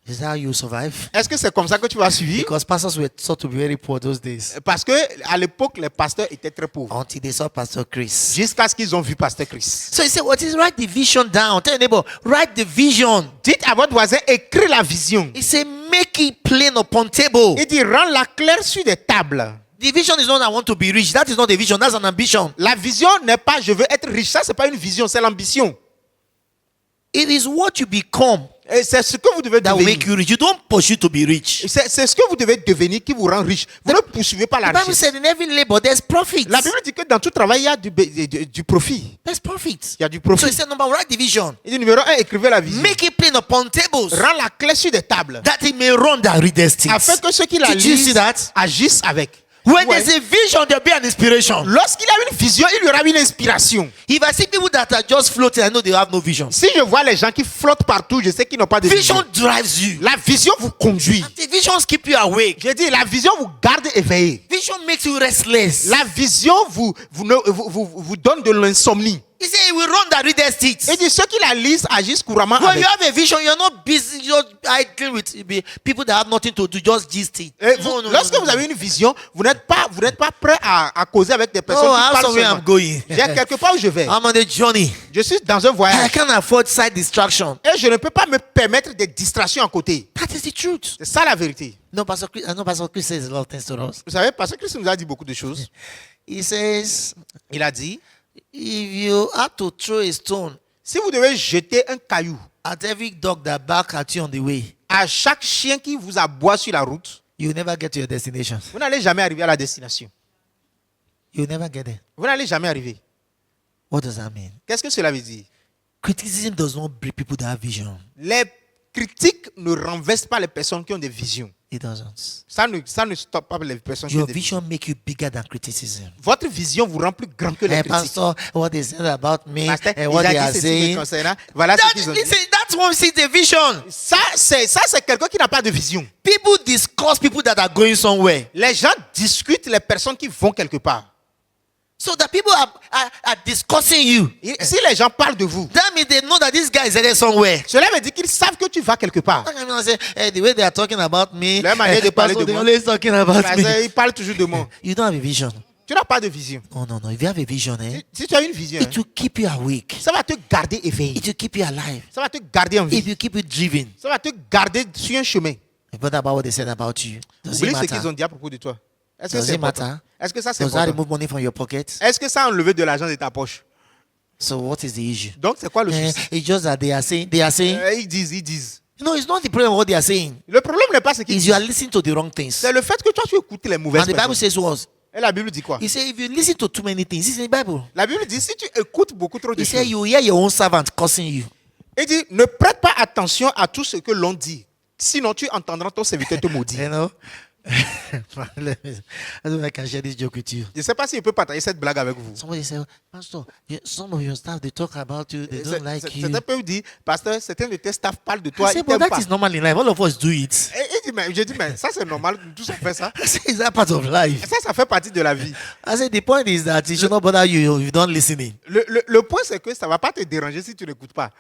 Is that how you survive? Est-ce que c'est comme ça que tu vas suivre? Because pastors were thought to be very poor those days. Parce que à l'époque, les pasteurs étaient très pauvres. Until they saw Pastor Chris. Jusqu'à ce qu'ils ont vu Pasteur Chris. So he said, what is write the vision down? Tell your neighbor, write the vision. Dites à votre voisin, écris la vision. He said, make it plain upon table. Il dit, rends-la claire sur des tables. The vision is not I want to be rich. That is not a vision. That's an ambition. La vision n'est pas je veux être riche. Ça, c'est pas une vision, c'est l'ambition. It is what you become Et c'est ce que vous devez that will devenir. make you rich. You don't pursue to be rich. C'est ce que vous devez devenir qui vous rend riche. Vous ne poursuivez pas la The Bible richesse. said in every labor there's profit. La Bible dit que dans tout travail, il y a du profit. There's profit. Il y a du So profit. he said, number one, write the vision. Il dit numéro 1, écrivez la vision. Make it plain upon tables Rends la clé sur des tables. that it may run that read their sticks. Afin que ceux qui la Did you see lisent that? agissent avec. When Ouais. there's a vision, there'll be an inspiration. Lorsqu'il y a une vision, il y aura une inspiration. If I see people that are just floating, I know they have no vision. Si je vois les gens qui flottent partout, je sais qu'ils n'ont pas de vision. Vision drives you. La vision vous conduit. The visions keep you awake. J'ai dit, la vision vous garde éveillé. Vision makes you restless. La vision vous donne de l'insomnie. He said, it will run that read their sticks. Il dit, ceux qui la lisent agissent couramment When avec. you have a vision, you're not busy just idling with people that have nothing to do, just gisting. Et lorsque vous avez une vision, vous n'êtes pas prêt à causer avec des personnes Oh, I qui have parlent somewhere seulement. I'm going. J'ai quelque part où je vais. I'm on a journey. Je suis dans un I voyage. can't afford side distraction. Et je ne peux pas me permettre des distractions à côté. That is the truth. C'est ça la vérité. No, Pastor Chris, I know Pastor Chris says a lot of things to us. Vous savez, parce que Christ nous a dit beaucoup de choses. He says, Il a dit, if you have to throw a stone si vous devez jeter un caillou at every dog that bark at you on the way, à chaque chien qui vous aboie sur la route, you'll never get to your destination. vous n'allez jamais arriver à la destination. You'll never get there. Vous n'allez jamais arriver. What does that mean? Qu'est-ce que cela veut dire? Criticism does not bring people that have vision. Les critiques ne renversent pas les personnes qui ont des visions. It doesn't. Ça ne stoppe pas les personnes qui ont Your des visions. vision make you bigger than criticism. Votre vision vous rend plus grand que les Hey, critiques. Pastor, what they said about me Pasteur, and what il they a are dit ceci me saying. concernant. Voilà ce qu'ils ont dit. Listen, that's one see the vision. Ça, c'est quelqu'un qui n'a pas de vision. People discuss people that are going somewhere. Les gens discutent les personnes qui vont quelque part. So the people are discussing you. Et si les gens parlent de vous, That means they know that this guy is headed somewhere. cela veut dire qu'ils savent que tu vas quelque part. I'm gonna say, hey, the way they are talking about me, La manière de parler Pastor, de they moi. always talking about Parce me. qu'ils parlent toujours de moi. You don't have a vision. Tu n'as pas de vision. Oh no. If you have a vision, Si tu as une vision, it will keep you awake. ça va te garder éveillé. It will keep you alive. Ça va te garder en It vie. will keep you driven. Ça va te garder sur un chemin. But about what they said about you. Does Oublie it ce qu'ils matter? ont dit à propos de toi. Est-ce que Does c'est it important? matter? Est-ce que ça c'est Does that important? remove money from your pocket? Est-ce que ça a enlevé de l'argent de ta poche? So what is the issue? Donc c'est quoi le Eh, souci? it's just that they are saying. Ils disent. No, it's not the problem what they are saying. Le problème n'est pas ce qu'ils Is disent. you are listening to the wrong things. C'est le fait que toi tu écoutes les mauvaises And the Bible personnes. says what? Et la Bible dit quoi? He said if you listen to too many things, it's in the Bible. La Bible dit si tu écoutes beaucoup trop de He said choses, you hear your own servant cursing you. il dit ne prête pas attention à tout ce que l'on dit. Sinon tu entendras ton serviteur te maudire. You know? I don't know if I can share this joke with you. Je ne sais pas si je peux partager cette blague avec vous. Somebody said, Pastor, some of your staff they talk about you, they don't like you. Certains peuvent dire, pasteur, certains de tes staff parlent de I toi, said, ils but t'aiment that pas. is normal in life. All of us do it. Et il dit, mais, je dis, mais ça c'est normal, tous on fait ça. I said, is that part of life? Ça fait partie de la vie. I said, the point is that it should not bother you if you don't listen in. Le point c'est que ça ne va pas te déranger si tu n'écoutes pas.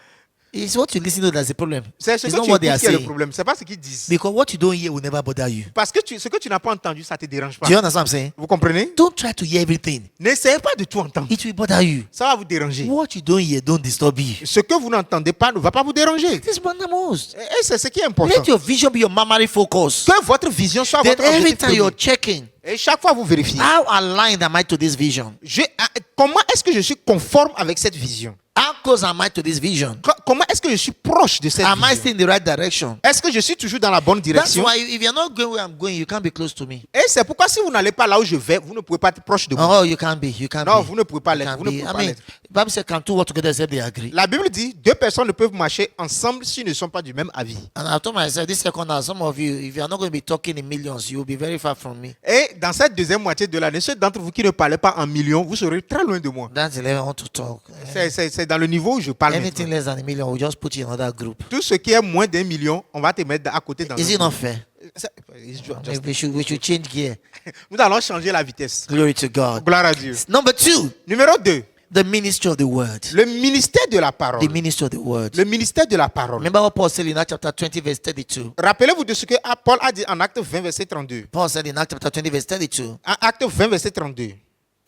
It's what you listen to that's the problem. C'est ce It's que not tu what they écoutes are qui est le saying. problème. C'est pas ce qu'ils disent. Because what you don't hear will never bother you. Parce que ce que tu n'as pas entendu, ça ne te dérange pas. Do you understand what I'm saying? Vous comprenez? Don't try to hear everything. N'essayez pas de tout entendre. It will bother you. Ça va vous déranger. What you don't hear don't disturb you. Ce que vous n'entendez pas ne va pas vous déranger. This is one the most. Et c'est ce qui est important. Let your vision be your primary focus. Que votre vision soit Then votre every objectif time you're premier. checking, Et chaque fois vous vérifiez. how aligned am I to this vision? Comment est-ce que je suis conforme avec cette vision? How close am I to this vision? comment est-ce que je suis proche de cette Am I vision? still in the right direction? Est-ce que je suis toujours dans la bonne That's direction? why if you're not going where I'm going, you can't be close to me. Et c'est pourquoi si vous n'allez pas là où je vais, vous ne pouvez pas être proche de moi. Oh, you can't be. You can't Non, be. vous ne pouvez pas You l'être. can't Vous ne be. pouvez I pas mean, l'être. the Bible says, "Can two work together except they agree?" La Bible dit, deux personnes ne peuvent marcher ensemble s'ils ne sont pas du même avis. And I told myself, this second hour, some of you, if you are not going to be talking in millions, you will be very far from me. Et dans cette deuxième moitié de l'année, ceux d'entre vous qui ne parlez pas en millions, vous serez très loin de moi. That's the level I want to talk. C'est dans le niveau où je parle Anything maintenant. less than a million, we'll just put you in another group. Tout ce qui est moins d'un million, on va te mettre à côté dans Is un it not groupe. fair? C'est- it's just- Maybe we should change gear. Nous allons changer la vitesse. Glory to God. Gloire à Dieu. Number 2, Numéro 2, the ministry of the word. le ministère de la parole. The ministry of the word. Le ministère de la parole. Remember what Paul said in Acts chapter 20, verse 32. Rappelez-vous de ce que Paul a dit en Acte 20, verset 32. Paul said in Acts chapter 20, verse 32, En Acte 20, verset 32.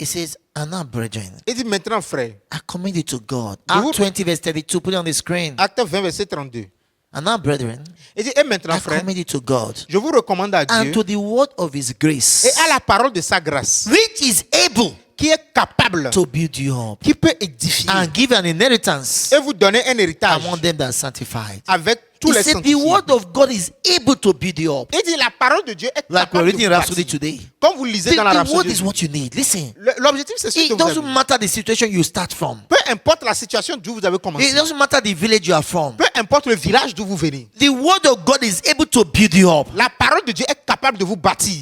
he says, "And now, brethren, Il dit maintenant, frère. I commend you to God." vous- Acts 20, verse 32, put it on the screen. Acte 20, verset 32. And now, brethren, Il dit, et maintenant, I frère, commend you to God je vous recommande à and Dieu to the word of his et grace, à la parole de sa grâce, which is able qui est capable, to build you up qui peut édifier and give an inheritance et vous donner un héritage among them that are sanctified. avec tous He les said, "The sanctifiés. word of God is able to build you up." Il dit, la parole de Dieu est Like we're capable reading de in vous Rhapsody bâtir. today. Comme vous le lisez The, dans la the word Rhapsodie. is what you need. Listen, L'objectif, c'est ce it que vous avez. doesn't matter the situation you start from. Peu importe la situation d'où vous avez commencé. It doesn't matter the village you are from. Peu importe le village d'où vous venez. The word of God is able to build you up. La parole de Dieu est capable de vous bâtir.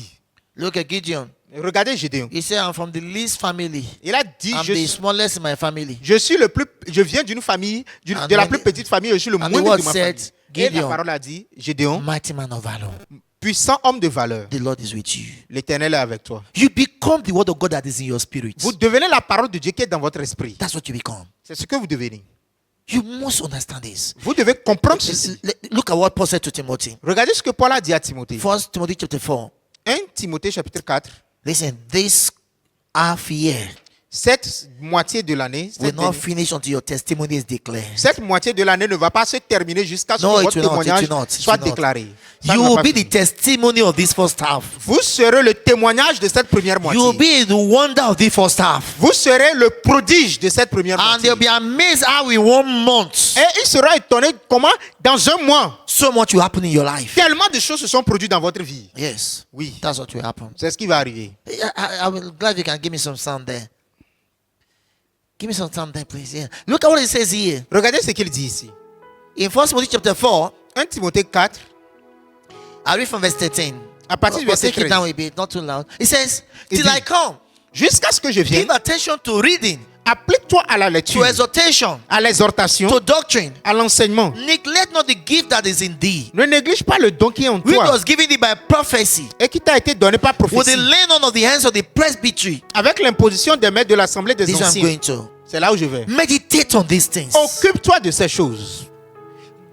Look at Gideon. Regardez Gédéon. He said, "I'm from the least family. Il a dit, I'm the smallest in my family." je viens d'une famille, And de la then plus the- petite famille, je suis le and the moindre word de ma said, famille. Et la Gideon, parole a dit, Gédéon, mighty man of valor, puissant homme de valeur, the Lord is with you. l'Éternel est avec toi. You become the word of God that is in your spirit. Vous devenez la parole de Dieu qui est dans votre esprit. That's what you become. C'est ce que vous devenez. You must understand this. Vous devez comprendre ceci. Look at what Paul said to Timothy. Regardez ce que Paul a dit à Timothée. 1 Timothy chapter 4. 1 Timothée chapitre 4. Listen, this half year Cette moitié de l'année, will not finish until your testimony is declared. cette moitié de l'année ne va pas se terminer jusqu'à ce No, que it votre will not, témoignage it will not, it soit will not. déclaré. Ça You ne va will pas be the finir. testimony of this first half. Vous serez le témoignage de cette première You will moitié. be the wonder of the first half. Vous serez le prodige de cette première And moitié. they'll be amazed how in 1 month Et il sera étonné comment, dans un mois, so much will happen in your life. tellement de choses se sont produites dans votre vie. Yes, Oui, that's what will happen. c'est ce qui va arriver. I will glad you can give me some sound there. Give me some sound there, please. Yeah. Look at what it says here. Regardez ce qu'il dit ici. In 1 Timothy chapter 4, 1 Timothée 4, I read from verse 13. à partir du But verset take it down 13. a bit, not too loud. It says, Il "Till dit, I come, Jusqu'à ce que je vienne, give attention to reading, applique-toi à la to lecture, exhortation, à l'exhortation, to doctrine. à l'enseignement. Neglect not the gift that is in thee, Ne néglige pas le don qui est en which toi was given thee by prophecy, et qui t'a été donné par with the prophétie, laying on of the hands of the presbytery." avec l'imposition des maîtres de l'assemblée des This is where I'm anciens. going to. C'est là où je vais. Meditate on these things. Occupe-toi de ces choses.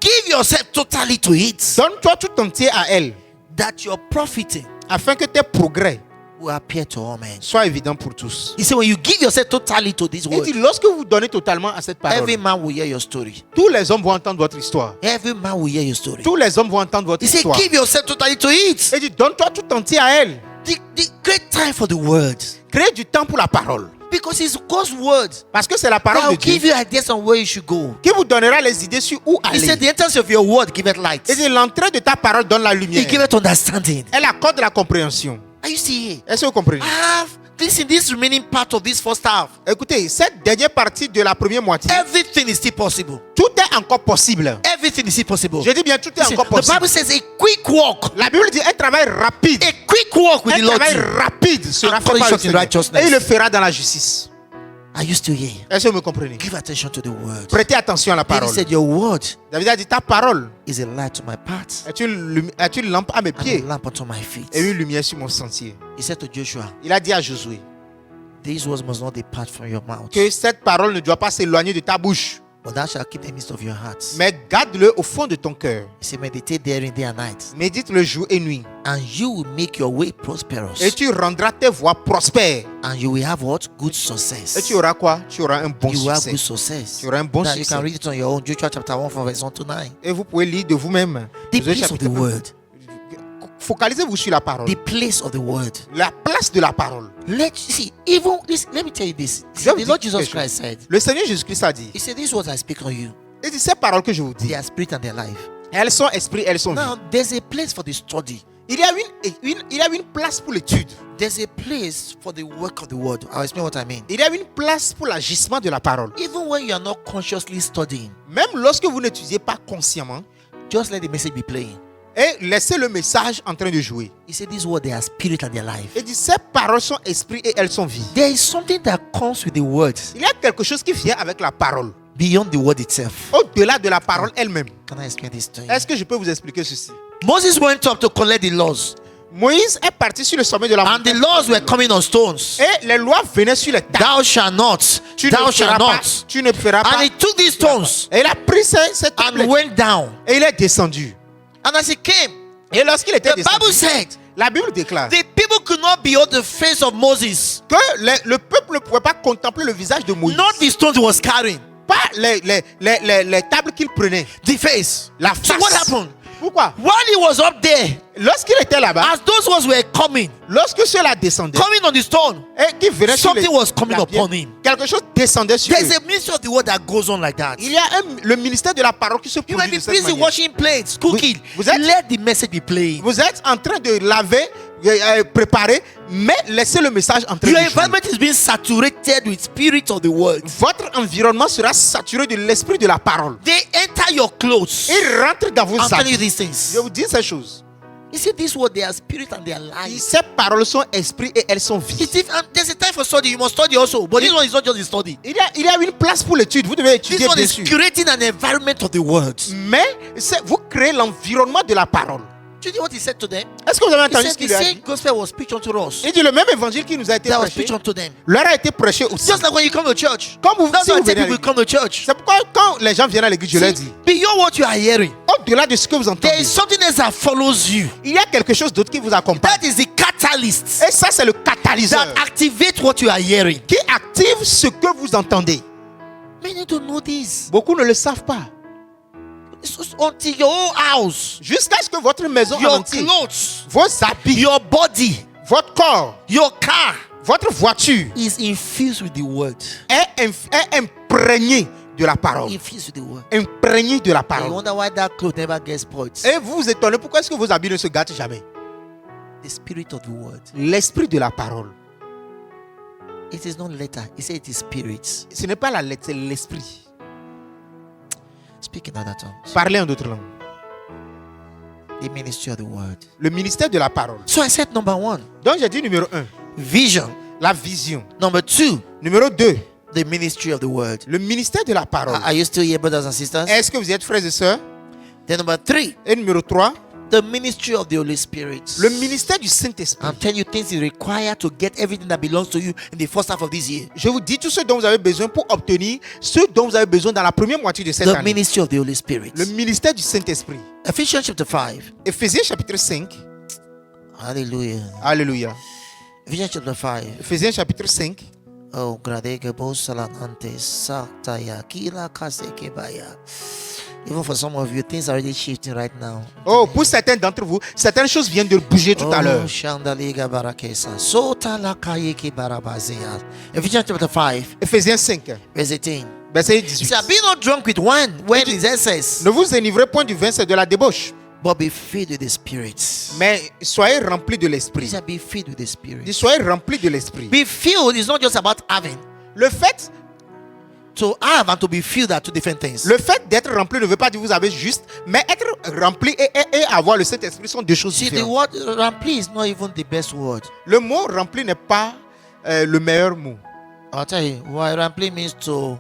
Give yourself totally to it, Donne-toi tout entier à elles, that your profiting afin que tes progrès will appear to all men. soient évidents pour tous. He said, when you give yourself totally to this Il word, dit, lorsque vous donnez totalement à cette parole, every man will hear your story. tous les hommes vont entendre votre histoire. Every man will hear your story. Tous les hommes vont entendre votre He said, histoire. give yourself totally to it. Il dit, donne-toi tout entier à elle. The great time for the word, Crée du temps pour la parole. because it's God's word Parce que c'est la that parole de will Dieu give you ideas on where you should go. qui vous donnera les idées sur où He aller. said, the entrance of your word giveth light. Il dit, l'entrée de ta parole donne la He lumière. giveth understanding. Elle accorde la compréhension. Are you see here? Est-ce que vous comprenez? This in this remaining part of this first half, Écoutez, cette dernière partie de la première moitié, everything is still possible. tout est encore possible. Everything is still possible. Je dis bien, tout est Listen, encore the possible. Bible says a quick walk. La Bible dit un travail rapide. A quick walk with Un the Lord. travail rapide sera And fait par le short in Seigneur. righteousness. Et il le fera dans la justice. Are you still here? Est-ce que vous me comprenez? Give attention to the word. Prêtez attention à la David parole. said, your word David a dit, ta parole is a light to my path est une lampe à mes and a pieds lamp unto my feet. et une lumière sur mon sentier. He said to Joshua, Il a dit à Josué these words must not depart from your mouth, que cette parole ne doit pas s'éloigner de ta bouche, but thou shalt keep them in the midst of your hearts. mais garde-le au fond de ton cœur. He said, meditate therein day and night, Médite le jour et nuit. and you will make your way prosperous, Et tu rendras tes voies prospères. and you will have what? Good Et success. tu auras quoi? Tu auras un bon You will have succès. good success. Tu auras un bon Now, you succès. can read it on your own. Joshua chapter 1 from verse 1 to 9. Et vous pouvez lire de vous-même. The Josué place of the chapitre 1. word. Focalisez-vous sur la parole. The place of the word. La place de la parole. Let me tell you this. Je vais vous The dire Lord Jesus quelque chose. Christ said, Le Seigneur Jésus-Christ a dit, He said, these words I speak on you. Il dit, ces paroles que je vous dis, they are spirit and their life. elles sont esprit, elles sont vie. Now, there's a place for the study. Il y a une place pour l'étude. There's a place for the work of the word. I'll explain what I mean. Il y a une place pour l'agissement de la parole. Even when you are not consciously studying, Même lorsque vous n'étudiez pas consciemment, just let the message be playing. et laissez le message en train de jouer. He said, these words, they are spirit and their life. Il dit, ces paroles sont esprit et elles sont vie. There is something that comes with the words Il y a quelque chose qui vient avec la parole, beyond the word itself. au-delà de la parole elle-même. Can I explain this to you? Est-ce que je peux vous expliquer ceci? Moses went up to collect the laws, Moïse est parti sur le sommet de la and the montagne laws were coming on stones. et les lois venaient sur les tables. Thou shalt not, Tu thou ne shalt feras pas, not. tu ne feras pas. And he took these stones Et il a pris ces tables and went down. et il est descendu. And as he came, Et lorsqu'il était the Bible descendu, said la Bible déclare the people could not behold the face of Moses, que le peuple ne pouvait pas contempler le visage de Moïse. not the stones he was carrying, Pas les tables qu'il prenait. the face. La So face. what happened? Pourquoi? While he was up there, Lorsqu'il était là-bas, as those ones were coming ceux-là descendaient, on the stone, et qui venaient sur something was coming la pierre, upon him. quelque chose descendait sur There's eux. a ministry of the word that goes on like that. Il y a le ministère de la parole qui se You might produit be de cette busy manière. washing plates, cooking. vous êtes- Let the message be playing. Vous êtes en train de laver, préparer, mais laissez le message en train Your de jouer. environment is being saturated with spirit of the word. Votre environnement sera saturé de l'esprit de la parole. They enter your clothes. Il rentre dans vos I'm telling you habits. these things. Je vous dis ces choses. You see, this word, they are spirit and they are life. Ces paroles sont esprit et elles sont vie. It's and there's a time for study. You must study also. But this one is not just the study. Il y a une place pour l'étude. Vous devez This étudier one bien is sûr. creating an environment of the word. Mais vous créez l'environnement de la parole. Do you know what he said to them? Est-ce que vous avez He entendu said ce qu'il the a same dit? gospel was preached unto us. Il dit le même évangile qui nous a été That was prêché, preached unto them. leur a été prêché aussi. Just like when you come to church. Comme vous, That's si why I vous tell venez à people l'église. come to church. C'est pourquoi quand les gens viennent à l'église, je leur See, dis, beyond what you are hearing, au-delà de ce que vous there entendez, is something else that follows you. il y a quelque chose d'autre qui vous accompagne. That is the catalyst Et ça, c'est le catalyseur that activates what you are hearing. qui active ce que vous entendez. Many don't know this. Beaucoup ne le savent pas. It's just until your whole house, Jusqu'à ce que votre maison en your entier, clothes, vos habits, your body, votre corps, your car votre voiture is infused with the word. est imprégné de la parole. Infused with the word. Imprégné de la And you parole. wonder why that cloth never gets spoiled. Et vous vous étonnez pourquoi est-ce que vos habits ne se gâtent jamais. The spirit of the word. L'esprit de la parole. It is not letter. He said it is spirit. Ce n'est pas la lettre, c'est l'esprit. Speak in other tongues. Parlez en d'autres langues. The ministry of the word. Le ministère de la parole. So I said number 1, Donc j'ai dit numéro 1, vision. la vision. Number 2, Numéro 2, the ministry of the word. le ministère de la parole. Are you still here, brothers and sisters? Est-ce que vous êtes frères et sœurs? Then number 3, Et numéro 3, the ministry of the Holy Spirit. le ministère du Saint-Esprit. I'm telling you things is required to get everything that belongs to you in the first half of this year. Je vous dis tout ce dont vous avez besoin pour obtenir ce dont vous avez besoin dans la première moitié de cette The année. ministry of the Holy Spirit. Le ministère du Saint-Esprit. Ephesians chapter 5. Éphésiens chapitre 5. Hallelujah. Alléluia. Ephesians chapter 5. Éphésiens chapitre 5. Oh, gradege bosalanante sataya kila kaseke baya. Even for some of you, things are already shifting right now. Oh, pour certains d'entre vous, certaines choses viennent de bouger tout à l'heure. Oh, Shandaliga barakesa. Sota la kayeke barabazea. Ephesians chapter 5, Éphésiens 5, verse 18. verset He 18. said, be not drunk with wine when is excess, Ne vous enivrez point du vin, c'est de la débauche, but be filled with the Spirit. mais soyez remplis de He l'esprit. said, be filled with the Spirit. Soyez remplis de l'esprit. Be filled is not just about having. Le fait To have and to be filled are two different things. Le fait d'être rempli ne veut pas dire que vous avez juste, mais être rempli et avoir le Saint-Esprit sont deux choses See, the différentes. word rempli is not even the best word. Le mot rempli n'est pas le meilleur mot. I'll tell you, why rempli means to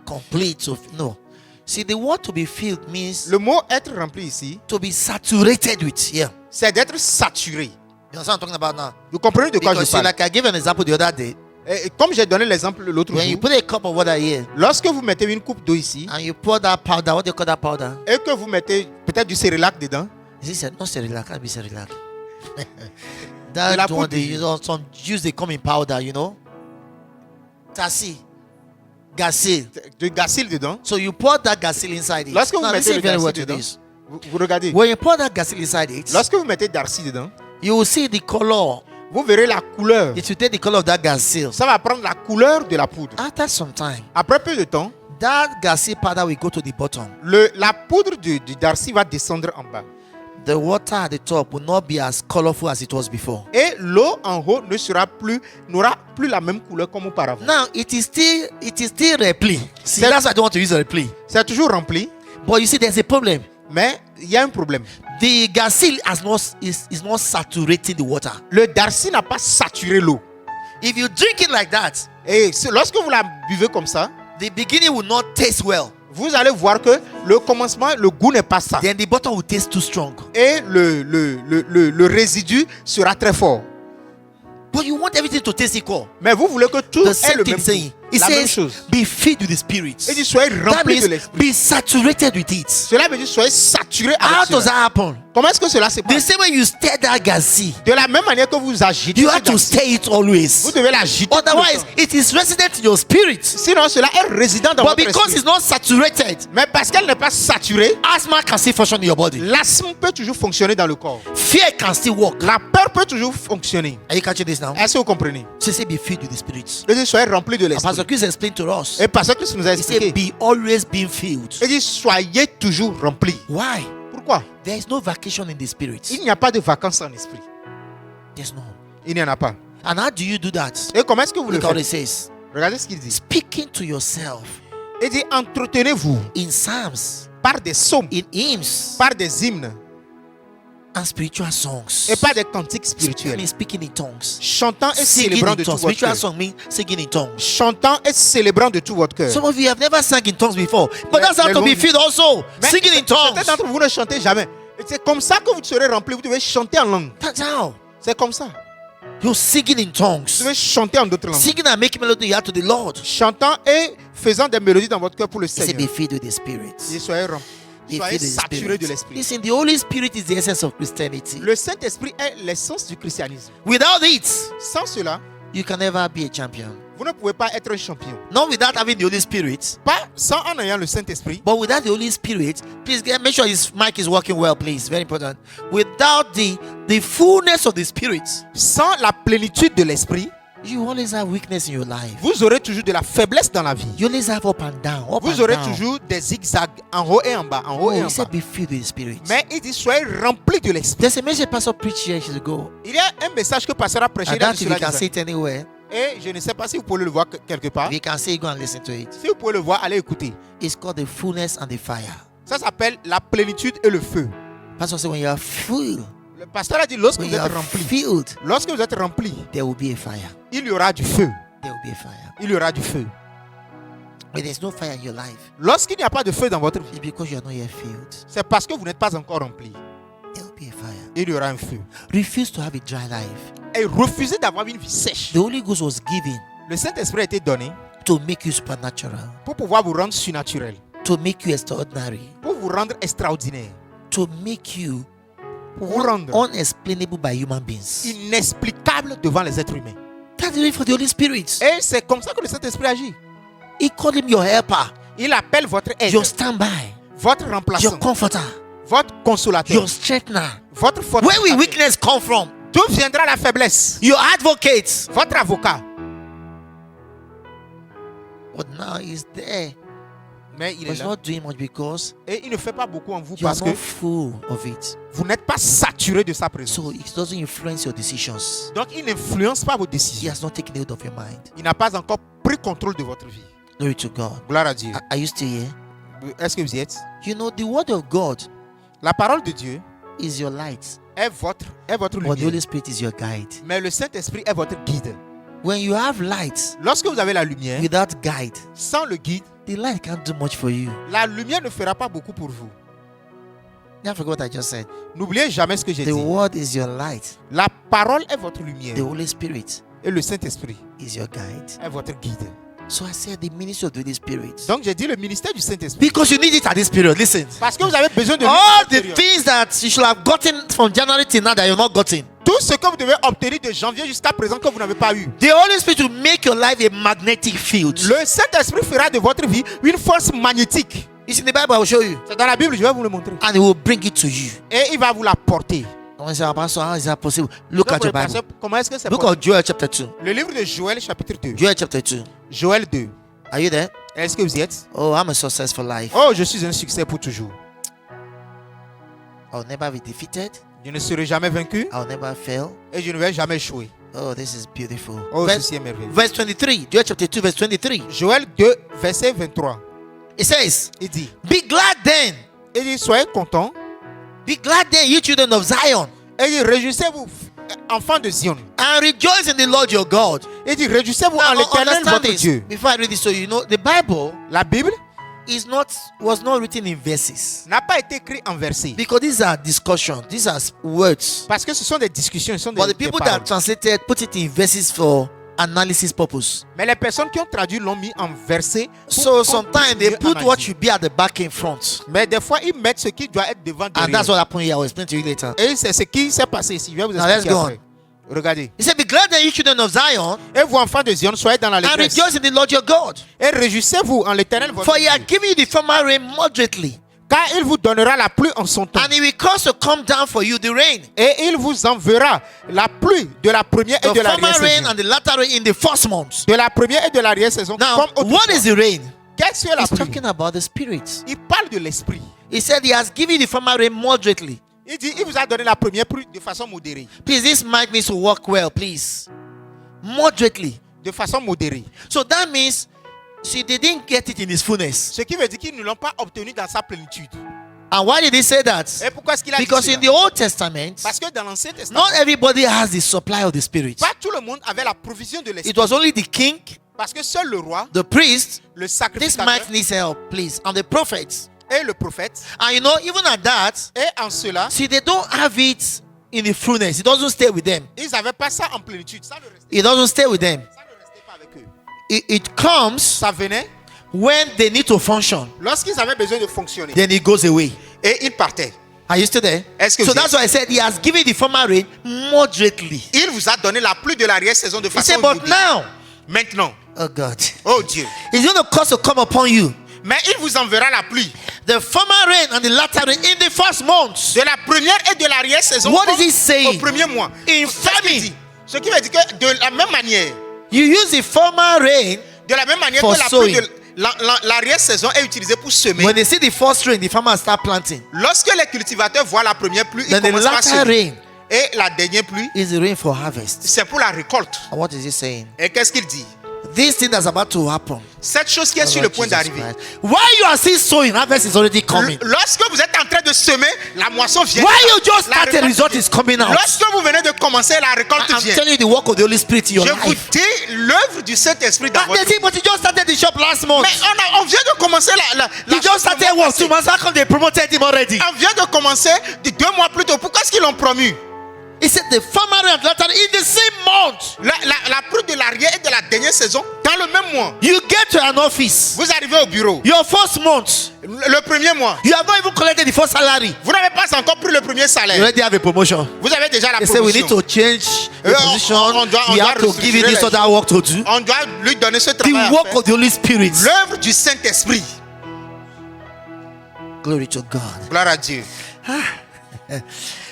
complete. To, no. See, the word to be filled means Le mot être rempli ici, to be saturated with. Yeah. c'est d'être saturé. You understand what I'm talking about now? Vous comprenez de quoi Because je see, parle? like I gave an example the other day. Et comme j'ai donné l'exemple l'autre When you jour, put a cup of water here lorsque vous mettez une coupe d'eau ici and you pour that powder, what do you call that powder? et que vous mettez peut-être du cérélac dedans, Is it not Cerelac? Can't be Cerelac. De la That one poudre. they use on some juice they come in powder, you know. Tassi, gasil. du gacil dedans, So you pour that gasil inside it. lorsque vous Now mettez listen le very well gacil to dedans, this. vous regardez, When you pour that gasil inside it, lorsque vous mettez d'arci dedans, you will see the color. vous verrez la couleur. It will take the color of that gasil. Ça va prendre la couleur de la poudre. After some time, Après peu de temps, that Garci powder will go to the bottom. La poudre du Darcy va descendre en bas. The water at the top will not be as colorful as it was before. Et l'eau en haut n'aura plus la même couleur comme auparavant. Now it is still repli. See, that's why I don't want to use repli. C'est toujours rempli, But you see, there's a problem. mais il y a un problème. The Garci is not saturating the water. Le Darcy n'a pas saturé l'eau. If you drink it like that, Et lorsque vous la buvez comme ça, the beginning will not taste well. vous allez voir que le commencement, le goût n'est pas ça. Then the bottom will taste too strong. Et le résidu sera très fort. But you want everything to taste equal. Mais vous voulez que tout The ait same le thing même saying. goût. It La même says, chose. be filled with the Spirit. Il dit soyez That remplis de means l'esprit. be saturated with it. Cela veut dire soyez saturés How avec does cela. that happen? Comment est-ce que cela se The passe? same way you stir that Garci, De la même manière que vous agitez, you ce have to Darcy, stir it vous always. devez l'agiter. tout le Otherwise, temps. it is resident in your spirit. Sinon, cela est résident dans But votre because esprit. it's not saturated, Mais parce qu'elle n'est pas saturée, asthma can still function in your body. l'asthme peut toujours fonctionner dans le corps. Fear can still work. La peur peut toujours fonctionner. Are you catching this now? Est-ce que vous comprenez? So say be filled with the Spirit. Il dit soyez remplis de And Pastor l'esprit. Chris explained to us. Et Pasteur Christ nous a He said expliqué. be always being filled. Il dit soyez toujours remplis. Why? Pourquoi? There is no vacation in the Spirit. Il n'y a pas de vacances en esprit. There's no. Il n'y en a pas. And how do you do that? Et comment est-ce que vous le Look how it faites? says. Regardez ce qu'il dit. Speaking to yourself Il dit entretenez-vous in psalms, par des psaumes, in hymns, par des hymnes and spiritual songs. et par des cantiques I spirituels. mean, speaking in tongues. Chantant et Singing célébrant in de tout tongues. votre Spiritual cœur. song means singing in tongues. Chantant et célébrant de tout votre cœur. Some of you have never sung in tongues before, but Mais- that's how mais to be vous- filled also. Mais Singing in certains tongues. d'entre vous ne chantez jamais. Et c'est comme ça que vous serez remplis. Vous devez chanter en langue. That's how. C'est comme ça. You're singing in Vous tongues. devez chanter en d'autres langues. Singing and making melody to the Lord. Chantant et faisant des mélodies dans votre cœur pour le He said, be Seigneur. filled with the Spirit. Et soyez remplis. Be Soyez filled with the saturés de Spirit. l'esprit. Listen, the Holy Spirit is the essence of Christianity. Le Saint-Esprit est l'essence du christianisme. Without it, Sans cela, you can never be a champion. vous ne pouvez pas être un champion. Not without having the Holy Spirit, Pas sans en ayant le Saint-Esprit. but without the Holy Spirit, please make sure his mic is working well, please. Very important. Without the fullness of the Spirit, Sans la plénitude de l'Esprit, you always have weakness in your life. vous aurez toujours de la faiblesse dans la vie. You always have up and down. Up Vous and aurez down. toujours des zigzags en haut et en bas, en haut Oh, et he en bas. said, be filled with the Spirit. Mais il dit soyez remplis de l'Esprit. There's a message pastor preached years ago. Il y a un message que pasteur a prêché I dans doubt if you cela can des see it anywhere. Et je ne sais pas si vous pouvez le voir quelque part. If you can see it, go and listen to it. Si vous pouvez le voir, allez écouter. It's called the fullness and the fire. Ça s'appelle la plénitude et le feu. Pastor said, when you are full, Le pasteur a dit lorsque when vous you êtes are remplis, filled, lorsque vous êtes remplis, there will be a fire. il y aura du feu. There will be a fire. Il y aura du feu. When there's no fire in your life, Lorsqu'il n'y a pas de feu dans votre vie, it's because you are not yet filled. c'est parce que vous n'êtes pas encore rempli. There will be a fire. Il y aura un feu. Refuse to have a dry life. Et refusez d'avoir une vie sèche. The Holy Ghost was given Le Saint-Esprit a été donné to make you supernatural, pour pouvoir vous rendre surnaturel, to make you extraordinary, pour vous rendre extraordinaire, to make you pour vous rendre unexplainable by human beings. inexplicable devant les êtres humains. That's the way for the Holy Spirit. Et c'est comme ça que le Saint-Esprit agit. He called him your helper, Il appelle votre aide, your standby, votre your remplaçant, comforter, votre consolateur, your strengthener. votre Where will fortificateur. weakness come from? D'où viendra la faiblesse? Your advocate. Votre avocat. But now he's there. Mais il But est he's là. not doing much because Et il ne fait pas beaucoup en vous you are parce que not full of it. vous n'êtes pas saturé de sa présence. So it doesn't influence your decisions. Donc il n'influence pas vos He décisions. has not taken hold of your mind. Il n'a pas encore pris contrôle de votre vie. Glory to God. Gloire à Dieu. Are you still here? Est-ce que vous y êtes? You know, the word of God La parole de Dieu is your light, est votre but the lumière. Holy Spirit is your guide. Mais le Saint-Esprit est votre guide. When you have light Lorsque vous avez la lumière, without guide, sans le guide, the light can't do much for you. la lumière ne fera pas beaucoup pour vous. Don't forget what I just said. N'oubliez jamais ce que j'ai The dit. word is your light. La parole est votre lumière. The Holy Spirit Et le Saint-Esprit is your guide. est votre guide. So I said the ministry of the Holy Spirit. Donc j'ai dit le ministère du Saint-Esprit. Because you need it at this period. Listen. Parce que vous avez besoin de lui All à cette the période. things that you should have gotten from January till now that you've not gotten. Tout ce que vous devez obtenir de janvier jusqu'à présent que vous n'avez pas eu. The Holy Spirit will make your life a magnetic field. Le Saint-Esprit fera de votre vie une force magnétique. It's in the Bible, I will show you. C'est dans la Bible, je vais vous le montrer. And it will bring it to you. Et il va vous la porter. I say, Pastor, how is that possible? Look Donc, at your vous Bible. pensez, comment est-ce que c'est Look possible? at Joel chapter 2. Le livre de Joël chapitre 2. Joel chapter 2. Joël 2. Are you there? Est-ce que vous y êtes? Oh, I'm a success for life. Oh, je suis un succès pour toujours. I'll never be defeated. Je ne serai jamais vaincu I'll never fail. et je ne vais jamais échouer. Oh, this is beautiful. Oh, Verse, ceci est merveilleux. verse 23. Joel chapter 2, verse 23. Joël 2, verset 23. It says, Il dit, Be glad then. il dit, soyez contents. Be glad then, you children of Zion. Et il dit, réjouissez-vous, enfants de Zion. And rejoice in the Lord your God. Il dit, réjouissez-vous en Now, l'Éternel, understand votre this. Dieu. Before I read this, so you know, the Bible La Bible was not written in verses. n'a pas été écrite en versets. Because these are discussions, these are words. Parce que ce sont des discussions, ce sont But the des people paroles. that translated put it in verses for analysis purpose. Mais les personnes qui ont traduit l'ont mis en versets. pour So qu'on sometimes puisse they mieux put what analyser. should be at the back in front. Mais des fois, ils mettent ce qui doit être devant And derrière. that's what happened here. I'll explain to you later. Et c'est ce qui s'est passé ici. Je vais vous Now, let's expliquer go après. Regardez. He said, Be glad that you children of Zion, Et vous, enfants de Zion, soyez dans la and détresse. rejoice in the Lord your God. Et réjouissez-vous en l'Éternel, votre For he Dieu. had given you the former rain moderately, Car il vous donnera la pluie en son temps. and he will cause to come down for you the rain, Et il vous enverra la pluie de la première et the de former l'arrière rain saison. and the latter rain in the first month. De la première et de l'arrière saison. Now, Comme what is autrefois. the rain? Qu'est-ce que la He's pluie? talking about the Spirit. Il parle de l'esprit. He said he has given you the former rain moderately. Il dit, il vous a donné la première pluie de façon modérée. Please, this mic needs to work well, please. Moderately. De façon modérée. So that means, see, they didn't get it in his fullness. Ce qui veut dire qu'ils ne l'ont pas obtenu dans sa plénitude. And why did he say that? Et pourquoi est-ce qu'il a dit Because cela? in the Old Testament, Parce que dans l'Ancien Testament, not everybody has the supply of the Spirit. pas tout le monde avait la provision de l'esprit. It was only the king, Parce que seul le roi, the priest. le This sacrificateur mic needs help, please. And the prophets. et le prophète. And you know, even at that, Et en cela, see, they don't have it in the fullness. It doesn't stay with them. ils n'avaient pas ça en plénitude. Ça ne restait, It doesn't stay with them. ça ne restait pas avec eux. It comes Ça venait when they need to function. lorsqu'ils avaient besoin de fonctionner. Then it goes away. Et ils partaient. Are you still there? Est-ce que So vous that's why I said he has given the former rain moderately. Il vous a donné la pluie de l'arrière saison de He façon said, but modérée. now, Maintenant, oh God, oh Dieu. he's going to cause to come upon you Mais il vous enverra la pluie the former rain and the latter rain in the first month. de la première et de l'arrière saison. What comme is he saying? Au premier mois. In Ce qui famine. dit- Ce qui veut dire que de la même manière, You use the former rain. de la même manière For que la pluie sowing. de l'arrière saison est utilisée pour semer. When they see the first rain, the farmers start planting. Lorsque les cultivateurs voient la première pluie, ils Then the commencent par latter semer. rain Et la dernière pluie, is the rain for harvest. c'est pour la récolte. And what is he saying? Et qu'est-ce qu'il dit? This thing that's about to happen. Cette chose qui est sur le point d'arriver. While you are still sowing, harvest is already coming. Lorsque vous êtes en train de semer, la moisson vient. While you just La started, récolte result vient. is coming out. Lorsque vous venez de commencer, la récolte I'm vient. telling you the work of the Holy Spirit in your Je vous life. dis l'œuvre du Saint-Esprit dans But votre they say, but you just started the shop last month. Mais on vient de commencer la He chose just le started mois work 2 passé. months. How come they promoted him already? On vient de commencer 2 mois plus tôt. Pourquoi est-ce qu'ils l'ont promu? He said the farmer and latter in the same month. La pluie de l'arrière et de la dernière saison, dans le même mois. You get to an office. Vous arrivez au bureau. Your first month, Le premier mois. you have not even collected the first salary. Vous n'avez pas encore pris le premier You salaire. already have a promotion. Vous avez déjà la They say we need promotion. to change the On position. doit We have to give you restructurer this les other work to do. On doit lui donner ce The travail à work faire. of the Holy Spirit. L'œuvre du Saint-Esprit. Glory to God. Gloire à Dieu.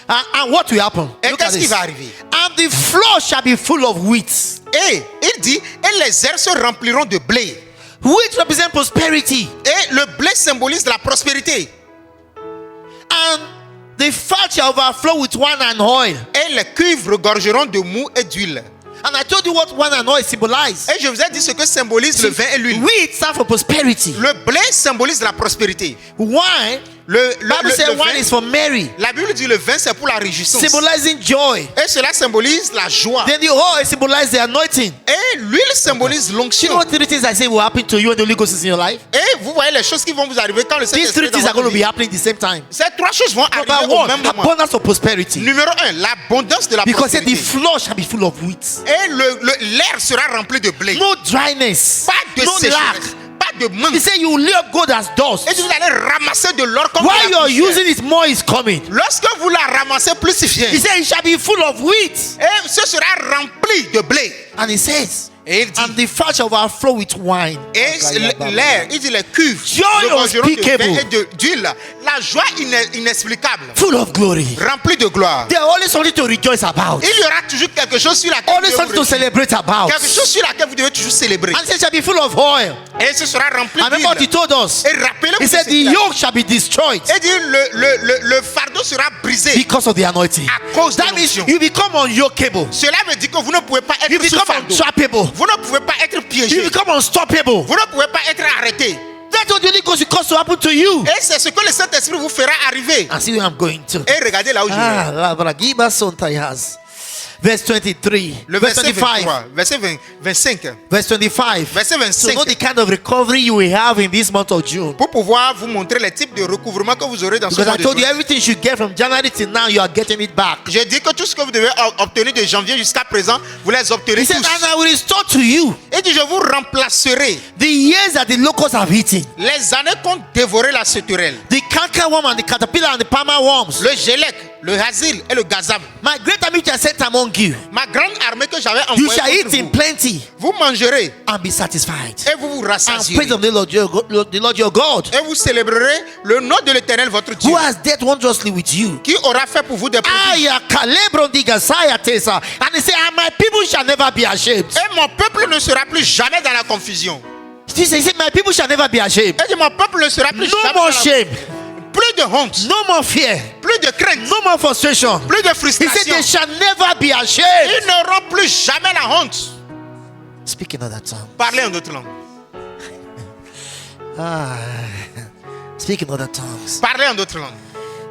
And what will happen? Et Look at qu'est-ce qui this. va arriver? And the floor shall be full of wheat, Et il dit, et les airs se rempliront de blé. which represent prosperity. Et le blé symbolise la prospérité. And the fat shall overflow with wine and oil. Et les cuivres regorgeront de mou et d'huile. And I told you what wine and oil symbolize. Et je vous ai dit ce que symbolise le vin et l'huile. Wheat stand for prosperity. Le blé symbolise la prospérité. Wine, Bible says wine vin, is for Mary, la Bible dit le vin c'est pour la réjouissance. symbolizing joy. Et cela symbolise la joie. Then the oil symbolizes the anointing. Et l'huile symbolise You know l'onction. what 3 things I say will happen to you when the Holy Ghost is in your life? Et vous voyez les choses qui vont vous arriver quand le These 3 Saint-Esprit est dans things are going votre to be vie. happening at the same time. Ces 3 choses vont Number arriver au 1, même moment. abundance of prosperity. Numéro 1, l'abondance de la Because the prospérité. floor shall be full of wheat. Et l'air sera rempli de blé. No dryness. Pas de No lack. sécheresse. Pas de manque. He said you will lay up gold as dust. Et vous allez ramasser de l'or comme While de you la are poussière. using it, more is coming. Lorsque vous la ramassez, plus il vient. He said it shall be full of wheat. Et ce sera rempli de blé. And he says, Et il dit, and the fat shall overflow with wine. et l'air, il dit les cuves Joy regorgeront de unspeakable. vin et d'huile. La joie inexplicable, Full of glory. remplie de gloire. There's always something to rejoice about. Il y aura toujours quelque chose sur laquelle Always vous something to devez celebrate about. quelque chose sur laquelle vous devez toujours célébrer. And it shall be full of oil. Et ce sera rempli And remember what he d'huile. told us. Et rappelez-vous He de said ce the qu'il a dit. yoke shall be destroyed Et dit le fardeau sera brisé because of the anointing. à cause de That means l'onction. you become unyokeable. Cela veut dire que vous ne pouvez pas You être sous become fardeau. untrappable. Vous ne pouvez pas être You piégé. become unstoppable. Vous ne pouvez pas être arrêté. That's what the Holy Ghost will cause to happen to you. Et c'est ce que le Saint-Esprit vous fera arriver. And see where I'm going to. Et regardez là où je vais. Ah, la bragiba sontayas. Verse 23. Le Verse verset 25. 23, verset 25. Verse 25. Verset To 25. know the kind of recovery you will have in this month of June. Pour pouvoir vous montrer les types de recouvrement que vous aurez dans ce Because mois I de told you juin. everything you get from January till now, you are getting it back. J'ai dit que tout ce que vous devez obtenir de janvier jusqu'à présent, vous les obtenez He said, tous. and I will restore to you Et dit, je vous remplacerai the years that the locusts have eaten, les années qu'ont dévoré la sauterelle, the cankerworm and the caterpillar and the palmer worms. le gélec, le hasil et le gazam. My great army which I sent among you, Ma grande armée que j'avais you envoyée shall eat contre in vous. plenty Vous mangerez and be satisfied. et vous vous And praise rassasierez. of the Lord your God, Et vous célébrerez le nom de l'Éternel votre Dieu, who has dealt wondrously with you. qui aura fait pour vous des prodiges. Aya kalebron diga saya tesa. And he said, and my people shall never be ashamed. Et mon peuple ne sera plus jamais dans la confusion. He said, my people shall never be ashamed. Et dit, mon peuple ne sera plus No jamais more dans la... shame, Plus de honte, no more fear, plus de crainte, no more frustration. plus de He said, frustration. they shall never be ashamed. Ils n'auront plus jamais la honte. Speaking of that tongue. Parlez en d'autres langues. Speaking other tongues. Parlez en d'autres langues.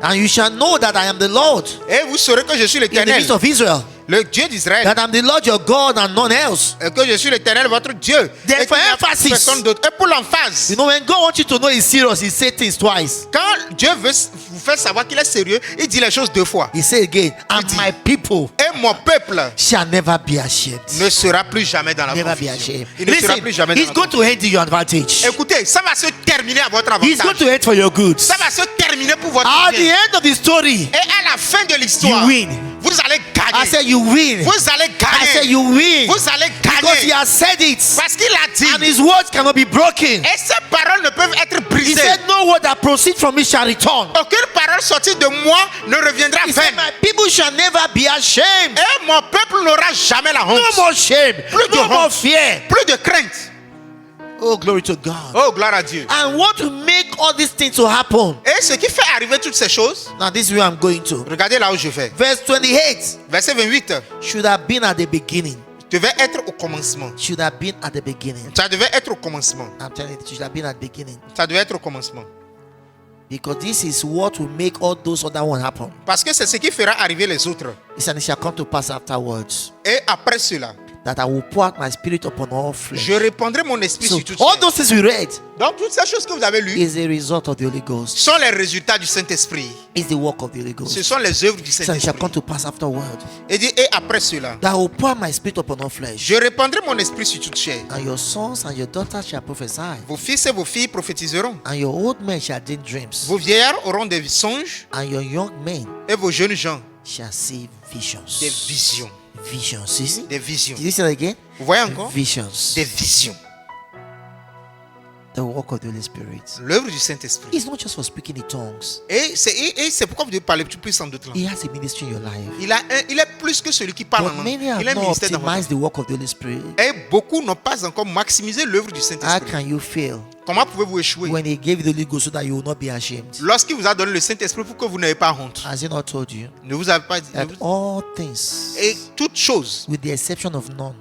And you shall know that I am the Lord Et vous saurez que je suis in the l'Éternel, midst of Israel, le Dieu d'Israël. that I'm the Lord your God and none else. Et que je suis l'Éternel, votre Dieu. Then Et for qu'il n'y a emphasis. personne d'autre. Et pour l'emphase, You know, when God wants you to know He's serious, He says things twice. quand Dieu veut vous faire savoir qu'il est sérieux, il dit les choses deux fois. He said again, and dit- my people Et mon peuple shall never be ashamed. ne sera plus jamais dans la Never be confusion. ashamed. Il ne sera Listen, plus jamais He's dans la going to end to your advantage. Écoutez, ça va se terminer à votre He's going avantage. to end for your good. Ça va se terminer pour votre At the bien. end of the story, Et à la fin de l'histoire, you win. vous allez I gagner. said you win. Vous allez I said gagner. you win. Vous allez Because He gagner. has said it. Parce qu'il a dit. And His words cannot be broken. Et ces paroles ne peuvent être He brisées. said no word that proceeds from me shall return. Aucune parole sortie de moi ne reviendra He said vaine. my people shall never be ashamed. Et mon peuple n'aura jamais la No honte. more shame. Plus de No more honte. fear. Plus de crainte. Oh, glory to God. Oh, gloire à Dieu. And what to make all these things to happen? Et ce qui fait arriver toutes ces choses, Now this is where I'm going to. regardez là où je vais. Verse 28 Verset 28. should have been at the beginning. Devait être au commencement. Should have been at the beginning. Ça devait être au commencement. I'm telling you, it should have been at the beginning. Ça devait être au commencement. Because this is what will make all those other ones happen. Parce que c'est ce qui fera arriver les autres. He said, it shall come to pass afterwards Et après cela, that I will pour out my spirit upon all flesh. je répandrai mon esprit So sur toute all chair. those things we read Donc toutes ces choses que vous avez lues is a result of the Holy Ghost. sont les résultats du Saint-Esprit. Is the work of the Holy Ghost. Ce sont les œuvres du So it shall Saint-Esprit. come to pass afterward Et dit, et après cela, that I will pour out my spirit upon all flesh. je répandrai mon esprit sur toute chair. And your sons and your daughters shall prophesy. Vos fils et vos filles prophétiseront. And your old men shall dream dreams. Vos vieillards auront des songes And your young men et vos jeunes gens shall see visions. des visions. Visions. You see? Des visions. Did you say that again? Vous voyez encore? Visions. Des visions. The work of the Holy Spirit. L'œuvre du Saint-Esprit. It's not just for speaking in tongues. Et c'est pourquoi vous devez parler plus en d'autres langues. He has a ministry in your life. Il est plus que celui qui parle en But langue. many have Il a un not ministère dans votre optimized the work of the Holy Spirit. Et beaucoup n'ont pas encore maximisé l'œuvre du How Saint-Esprit. can you fail Comment pouvez-vous échouer when He gave you the Holy Ghost so that you will not be ashamed? lorsqu'il vous a donné le Saint-Esprit pour que vous n'ayez pas honte? Has He not told you Ne vous avez pas dit. that all things, Et toutes choses, with the exception of none,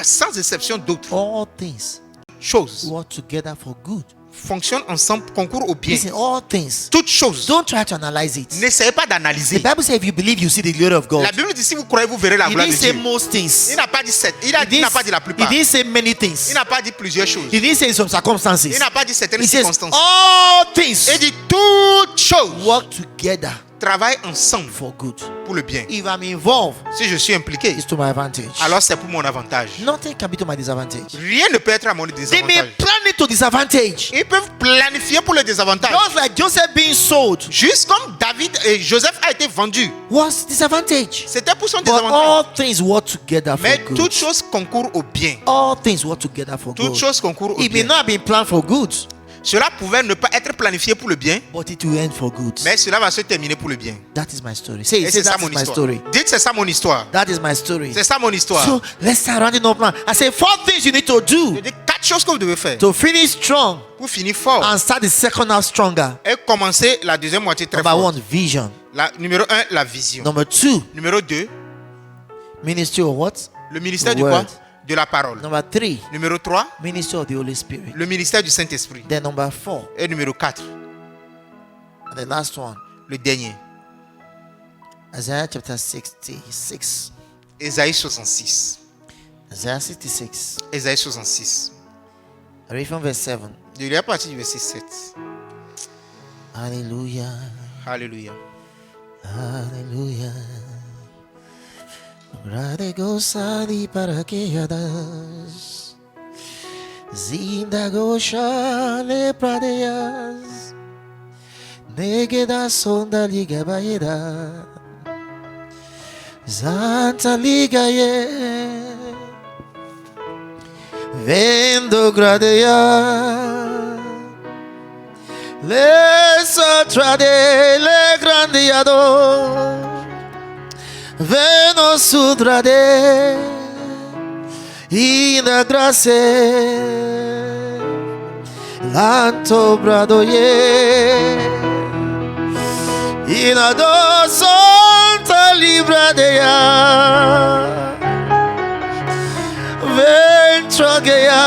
sans exception d'autres all things choses, work together for good? fonctionnent ensemble, concourent au bien. Listen, all things. Toutes choses. Don't try to analyze it. N'essayez pas The d'analyser. Bible says if you believe, you see the glory of God. La Bible dit si vous croyez, vous verrez la He gloire de didn't say Dieu. most things. Il n'a pas dit sept. Il n'a pas dit la He plupart. didn't say many things. Il n'a pas dit plusieurs choses. He didn't say some circumstances. Il n'a pas dit certaines He says circonstances. all things Il dit toutes choses work together travaillent ensemble for good. pour le bien. If I'm involved, Si je suis impliqué, it's to my advantage. alors c'est pour mon avantage. Nothing can be to my disadvantage. Rien ne peut être à mon They may désavantage. plan it to disadvantage. Ils peuvent planifier pour le désavantage. Just like Joseph being sold Juste comme David Joseph a été vendu. was disadvantage. C'était pour son But désavantage. all things work together for Mais good. toutes choses concourent au bien. All things work together for Toutes good. choses concourent au It may bien. not have been planned for good, Cela pouvait ne pas être planifié pour le bien, but it will end for good. mais cela va se terminer pour le bien. That is my story. Say, Et say c'est ça that mon is my histoire. story. Dites, c'est ça mon histoire. That is my story. C'est ça mon histoire. So let's start rounding up now. I say 4 things you need to do Je dis 4 choses que vous devez faire to finish strong pour finir fort and start the second half stronger. et commencer la deuxième moitié très Number fort. 1, vision. Numéro 1, la vision. Number 2, Numéro 2, ministry of what? le ministère The du quoi? word. De la parole. Number 3, Numéro 3, ministry of the Holy Spirit. le ministère du Saint-Esprit. Then number 4, Et numéro 4, and the last one, le dernier, Isaiah chapter 66. Ésaïe 66. Isaiah 66. Ésaïe 66. I read from verse 7. De la partie du verset 7. Hallelujah. Alléluia. Hallelujah. Grade gozadi para que hadas. Zinda gosha le pradeas. Negeda sonda liga baida. Santa liga ye. Vendo gradea. Le sotrade le grandiado. Veno sudrade in the grace lanto bradoye in a santa libra de ya ventrogea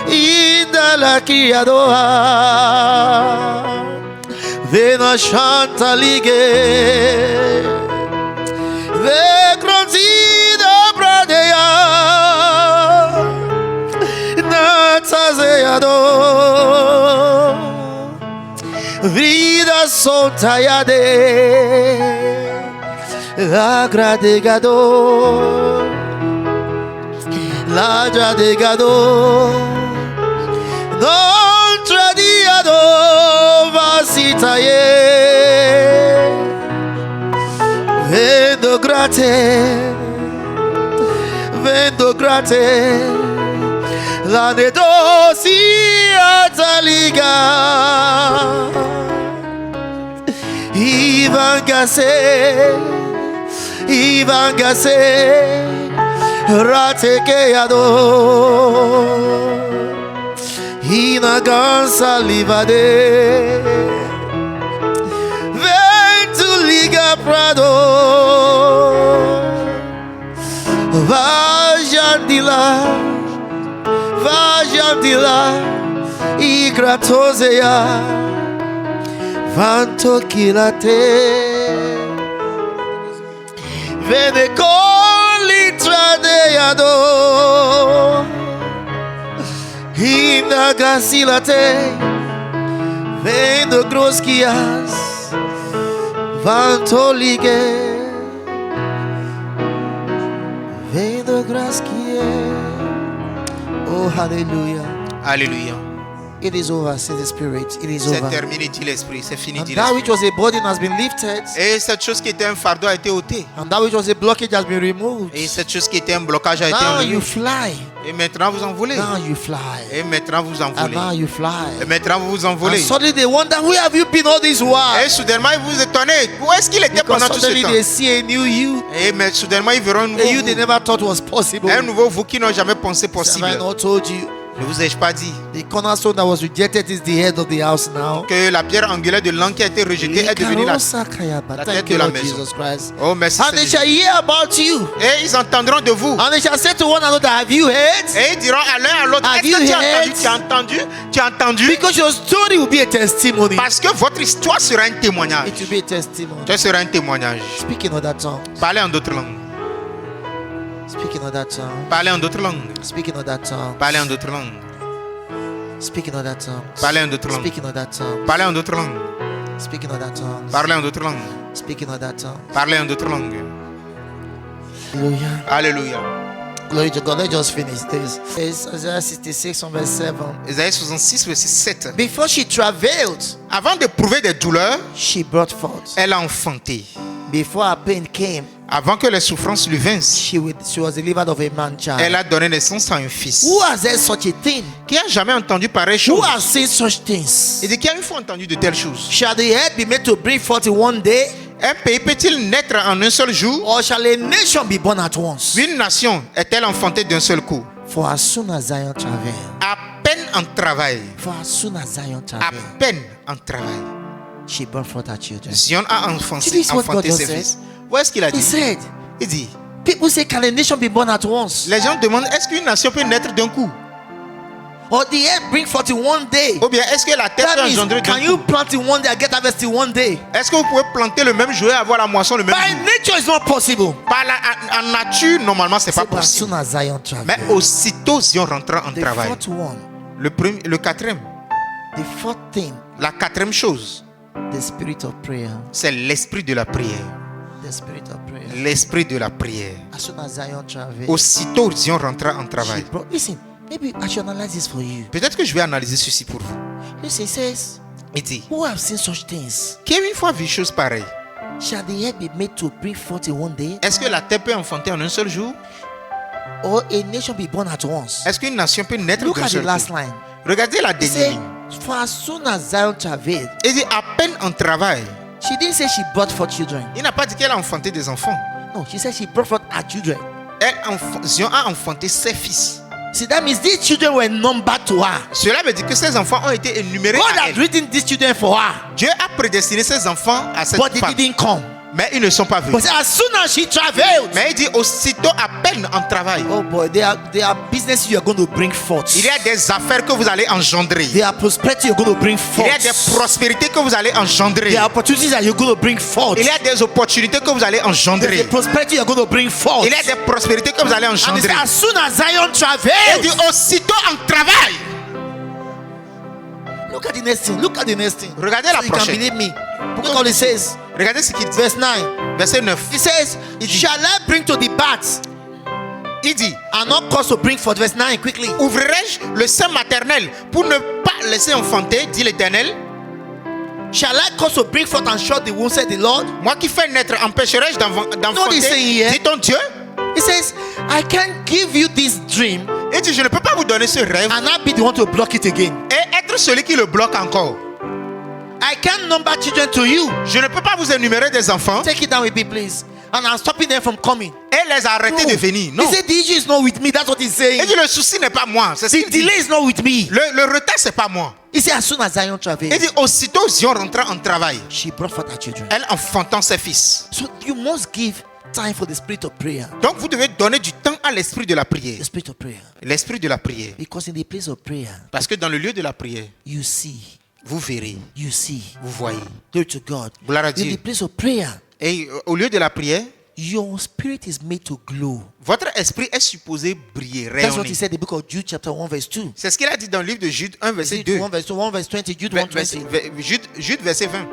in the la criadoa Vena Shanta Ligue Ve Granzida Bradea Natazeado Vida Sontayade Agradegado Lagradegado Non tradiado vasitaye Vendo grate La nedosia taliga Ivangase Ratekeado Inagansa livade Ventuliga prado Vajandila Igratosea Vanto kilate Venecoli tradeado Inagasilate Vendo groskias Vantolige Vendo graskie Oh hallelujah. Alléluia. It is over, says the Spirit. It is C'est over. terminé, dit l'Esprit. C'est fini, And dit that which l'Esprit. was a burden has been lifted. Et cette chose qui était un fardeau a été ôtée. And that which was a blockage has been removed. Et cette chose qui était un blocage a été Now you enlevée. fly. Et maintenant vous envolez. Now you fly. Et maintenant vous And envolez. now you fly. Et maintenant vous vous And envolez. suddenly they wonder, where have you been all this while? Et soudainement ils vous étonnez. Où est-ce qu'il était Because pendant tout ce suddenly temps? they see a new you. Et mais soudainement ils verront un nouveau A you they vous. never thought was possible. Un nouveau vous qui n'ont jamais pensé Have possible. I not told you? Ne vous ai-je pas dit The cornerstone that was rejected is the head of the house now. que la pierre angulaire de l'an qui a été rejetée est devenue la... Thank tête you, de la Lord maison. Jesus Christ. Oh merci And they Seigneur. shall hear about you. Et ils entendront de vous. And they shall say to one another, have you heard? Et ils diront à l'un à l'autre, Have est-ce que you tu as heard? entendu? Tu as entendu? Tu as entendu? Because your story will be a testimony. Parce que votre histoire sera un témoignage. It will be a testimony. Ce sera un témoignage. Speak in other tongue. Parlez en d'autres langues. Speak in other tongue. Parlez en d'autres langues. Speak in other tongue. Parlez en d'autres langues. Speak in other tongue. Parlez en d'autres langues. Speak in other tongue. Parlez en d'autres langues. Speak in other tongue. Parlez en d'autres langues. Speak in other tongue. Parlez en d'autres langues. Hallelujah. Alléluia. Glory to God. Let's just finish this. It's Isaiah 66 on verse 7. Isaïe 66, verset 7. Before she travailed, Avant d'éprouver des douleurs, she brought forth. elle a enfanté. Before her pain came, Avant que les souffrances lui vinssent, she was delivered of a man child. elle a donné naissance à un fils. Who has heard such a thing? Qui a jamais entendu pareille Who chose? has seen such things? Il dit, qui a une fois entendu de telles choses? Shall the head be made to bring forth in one day, Un pays peut-il naître en un seul jour? or shall a nation be born at once? Une nation est-elle enfantée d'un seul coup? For as soon as Zion travail, À peine en travail, for as soon as Zion à travail, peine en travail, she brought forth her children. Zion a See, this is what God enfanté just ses said. fils. Voilà ce qu'il a He dit. said, Il dit, people say, can a nation be born at once? les gens demandent, est-ce qu'une nation peut naître d'un coup? Or the earth bring forth in one day? Ou bien est-ce que la terre That peut means, engendrer d'un can you coup? plant in one day and get harvest in one day? Est-ce que vous pouvez planter le même jour et avoir la moisson le même By jour? nature, it's not possible. En nature, normalement, c'est pas But as soon possible. as Zion Mais travail, aussitôt Zion rentrant en the travail, fourth one, le quatrième, the fourth thing, la quatrième chose, the spirit of prayer. c'est l'esprit de la prière. The spirit of prayer. L'esprit de la prière. As soon as Zion travail, Aussitôt Zion rentra en she travail. brought, listen, maybe I should analyze this for you. Peut-être que je vais analyser ceci pour vous. Listen, it says, Il dit, who have seen such things? qui a une fois vu chose pareille? Shall the earth be made to bring forth in one day, Est-ce que la terre peut enfanter en un seul jour? or a nation be born at once? Est-ce qu'une nation peut naître Look d'un at the seul last coup? line. Regardez la It dernière said, ligne. for as soon as Zion travailed, Il dit, à peine en travail. she didn't say she brought forth children. Il n'a pas dit qu'elle a enfanté des enfants. No, she said she brought forth her children. Zion a enfanté ses fils. See, that means these children were numbered to her. Cela veut dire que ces enfants ont été énumérés God à had elle. written these children for her, Dieu a prédestiné ses enfants à cette but they femme. didn't come. Mais ils ne sont pas venus. But as soon as she travailed, Mais il dit aussitôt à peine en travail. oh boy, there are business you are going to bring forth. Il y a des affaires que vous allez engendrer. There are prosperity you're going to bring Il y a forth. des prospérités que vous allez engendrer. There are opportunities that you're going to bring forth. Il y a des opportunités que vous allez There's engendrer. a prosperity you're going to bring forth. Il y a des prospérités que vous allez And he engendrer. said, as soon as Zion Il travailed, dit aussitôt en travail. look at the next thing. Look at the next thing. Regardez la So you can prochaine. believe me. Look what it says. Regardez ce qu'il dit. Verse 9. Verset 9. It says, dit- shall I bring to the baths Il dit, and not cause to bring forth? Verse 9, quickly. ouvrirai-je le sein maternel pour ne pas laisser enfanter, dit l'Éternel. Shall I cause to bring forth and shut the womb, said the Lord? Moi qui fais naître, empêcherai-je d'enfanter, saying here? dit ton Dieu. He says, I can't give you this dream Il dit, je ne peux pas vous donner ce rêve and not be the one to block it again. et être celui qui le bloque encore. I can't number children to you. Je ne peux pas vous énumérer des enfants Take it down with me, please. And I'm stopping them from coming. et les arrêter No. de venir. Non. He said, the issue is not with me. That's what he's saying. Il dit, le souci n'est pas moi. C'est ce The qu'il dit. delay is not with me. Le retard, c'est pas moi. He said, as soon as Zion Il travailed, dit, aussitôt Zion rentra en travail, she brought forth her children. elle enfantant ses fils. So you must give time for the spirit of prayer. Donc vous devez donner du temps à l'esprit de la prière. The spirit of prayer. L'esprit de la prière. Because in the place of prayer, Parce que dans le lieu de la prière, you see, vous verrez, you see. vous voyez. Glory to God. Gloire à In Dieu. the place of prayer, Et au lieu de la prière, your spirit is made to glow. votre esprit est supposé briller, That's what rayonner. he said in the book of Jude, chapter 1, verse 2. C'est ce qu'il a dit dans le livre de Jude 1, verset Jude 2. 1, verse 2, 1, verse 20, Jude 1, 20. Jude, verset 20.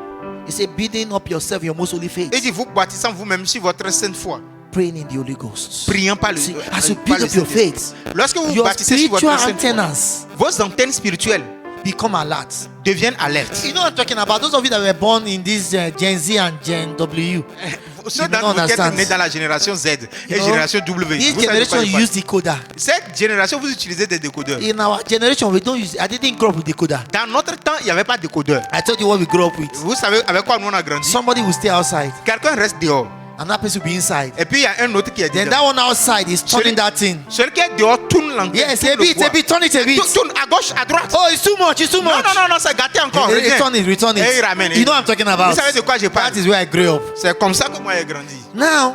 He said, building up yourself in your most holy faith, Il dit, vous bâtissant vous-même sur votre sainte foi, praying in the Holy Ghost. priant par le, See, as you par build le up your Saint-Esprit. faith, Lorsque vous your bâtissez sur spiritual votre sainte foi, antennas vos antennes spirituelles become alert. deviennent alertes. You know what I'm talking about? Those of you that were born in this Gen Z and Gen W. Ceux You d'entre don't vous qui êtes understand. nés dans la génération Z et You know, génération W, This vous savez de quoi generation je parle. use decoder. Cette génération, vous utilisez des décodeurs. In our generation, we don't use. I didn't grow up with decoder. Dans notre temps, il n'y avait pas de décodeur. I told you what we grew up with. Vous savez avec quoi nous on a grandi? Somebody will stay outside, Quelqu'un reste dehors. another person will be inside. Et puis il y a un autre qui est Then dedans. that one outside is turning that thing. Celui qui est dehors tourne l'antenne. Yes, tourne a le bit, bois. a bit, turn it a bit. Tourne à gauche, à droite. Oh, it's too much. It's too Non, much. non, non, non, c'est gâté encore. Return it, return Et il it. ramène. You know what I'm talking about. Vous savez de quoi je parle? That is where I grew up. C'est comme ça que moi j'ai grandi. Now,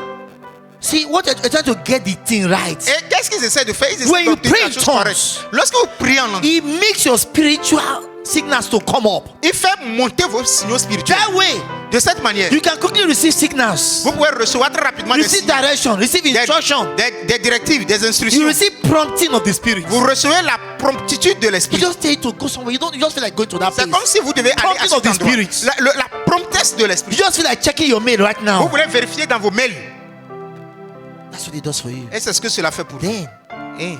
see what you're trying to get the thing right. Et qu'est-ce qu'ils essaient de faire? Ils essaient When you d'obtenir pray la in chose tongues, correcte. Lorsque vous priez en langue, It makes your spiritual signals to come up. il fait monter vos signaux spirituels. That way, De cette manière, you can quickly receive signals, vous pouvez recevoir très rapidement des receive signaux, direction, receive instruction. des directives, des You instructions. receive prompting of the spirit. Vous recevez la promptitude de You l'esprit. just tell it to go somewhere. You just feel like going to that C'est place. comme si vous devez aller à Prompting cet of the endroit. spirit. La promptesse de You l'esprit. just feel like checking your mail right Vous now. voulez vérifier dans vos mails. That's what it does for you. Et c'est ce que cela fait pour vous. Then Et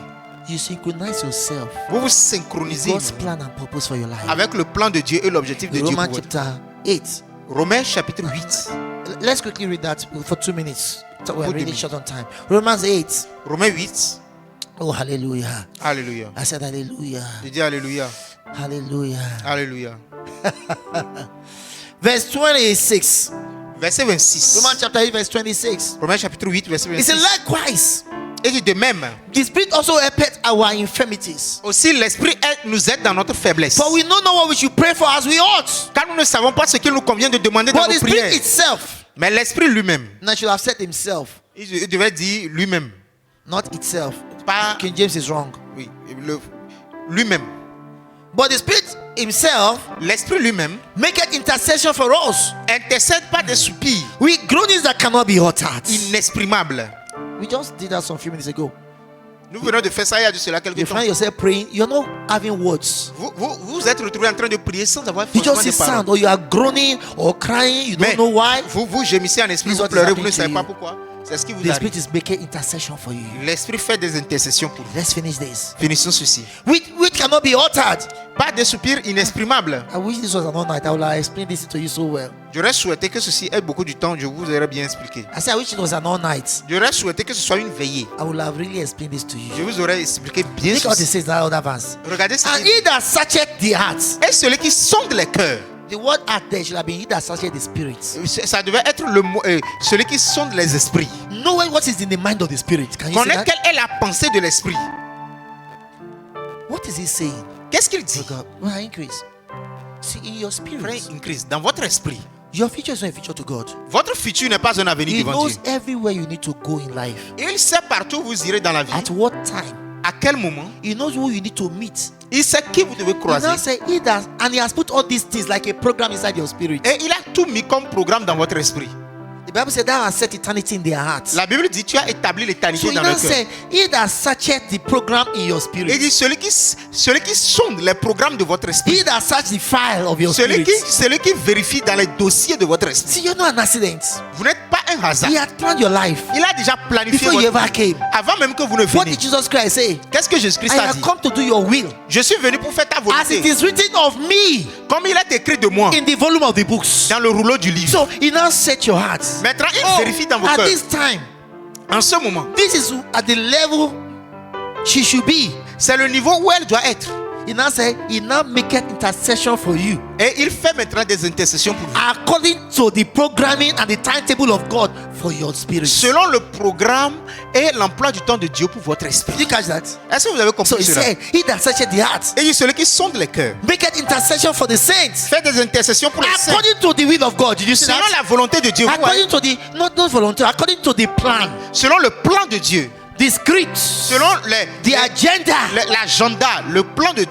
you synchronize yourself vous vous with synchronisez God's plan and purpose for your life. avec le plan de Dieu et l'objectif de Dieu pour Romans votre. chapter 8. Romains chapitre 8. Let's quickly read that for 2 minutes. So we're Pour 2 really minutes. short on time. Romans 8. Romains 8. Oh, hallelujah. Alléluia. I said hallelujah. Je dis Alléluia. Hallelujah. Alléluia. Verse 26. Verset 26. Romans chapter 8, verse 26. Romains chapitre 8, verset It said, 26. likewise, Et dit de même, the Spirit also helpeth our infirmities. aussi l'Esprit nous aide dans notre faiblesse. For we know not what we should pray for as we ought. Car nous ne savons pas ce qu'il nous convient de demander dans But the nos Spirit prières. itself, Mais l'Esprit lui-même, and I should have said himself, il devait dire lui-même. not itself. Pas, King James is wrong. oui, lui-même. But the Spirit himself L'Esprit lui-même maketh intercession for us intercède par des soupirs with groanings that cannot be uttered. inexprimables. We just did that some few minutes ago. Nous venons de faire ça il y a de cela You quelques temps. find yourself praying, you're not having words. Vous êtes retrouvé en train de prier sans avoir You forcément just des see paroles. sound, or you are groaning or crying, you Mais don't know why. vous gémissez en esprit, This is vous what is pleurez, vous ne happening savez to pas you. pourquoi. C'est ce qui vous The arrive. Spirit is making intercession for you. L'Esprit fait des intercessions pour vous. Let's finish this. Finissons ceci. Which cannot be uttered. Pas des soupirs inexprimables. I wish this was an all night. I would have explained this to you so well. J'aurais souhaité que ceci ait beaucoup de temps, je vous aurais bien expliqué. I said I wish it was an all night. J'aurais souhaité que ce soit une veillée. I would have really explained this to you. Je vous aurais expliqué bien Look what it ceci. says in that other verse. Regardez ce And qu'il dit. he that searcheth the hearts. Et celui qui sonde les cœurs. The word heart there should have been he that searcheth the spirits. Ça devait être le mot, celui qui sonde les esprits. Knowing what is in the mind of the spirit. Can you see Connaître that? quelle est la pensée de l'esprit. What is he saying? Qu'est-ce qu'il dit? Oh God, well, increase. See, in your spirit, Frère in Christ, dans votre esprit, your future is not a future to God. votre futur n'est pas un avenir He devant Dieu. knows everywhere you need to go in life. Il sait partout où vous irez dans la vie, At what time? à quel moment. He knows who you need to meet. Il sait qui vous devez He croiser. now say he that, and he has put all these things like a program inside your spirit. Et il a tout mis comme programme dans votre esprit. The Bible said thou hast set eternity in their hearts. La Bible dit tu as établi So l'éternité he dans now le cœur. say he that searcheth the program in your Il spirit. dit celui qui sonde les programmes de votre esprit. He that search the file of your Celui spirit. qui vérifie dans les dossiers de votre esprit. See, you're not an accident. Vous n'êtes pas un hasard. He had planned your life Il a déjà planifié before you votre ever vie. came. Avant même que vous ne What veniez. did Jesus Christ say? Qu'est-ce que Jésus-Christ I a have dit? come to do your will, Je suis venu pour faire ta as it volonté. is written of me Comme il est écrit de moi in the volume of the books. dans le rouleau du livre. So he now set your heart. Maintenant, il vérifie dans vos At cœurs. this time, En ce moment, this is at the level she should be. c'est le niveau où elle doit être. He now said, he now maketh intercession for you Et il fait maintenant des intercessions pour vous. according to the programming and the timetable of God for your spirit. Selon le programme et l'emploi du temps de Dieu pour votre esprit. Did you catch that? Est-ce que vous avez So compris he cela? said, he that searcheth the heart Et il dit celui qui sonde les cœurs. maketh intercession for the saints Fait des intercessions pour les saints. according to the will of God. Did you see Selon that? la volonté de Dieu. Vous voyez? According to the not volunteer, according to the plan, Selon le plan de Dieu. the script, Selon the agenda. l'agenda, le plan de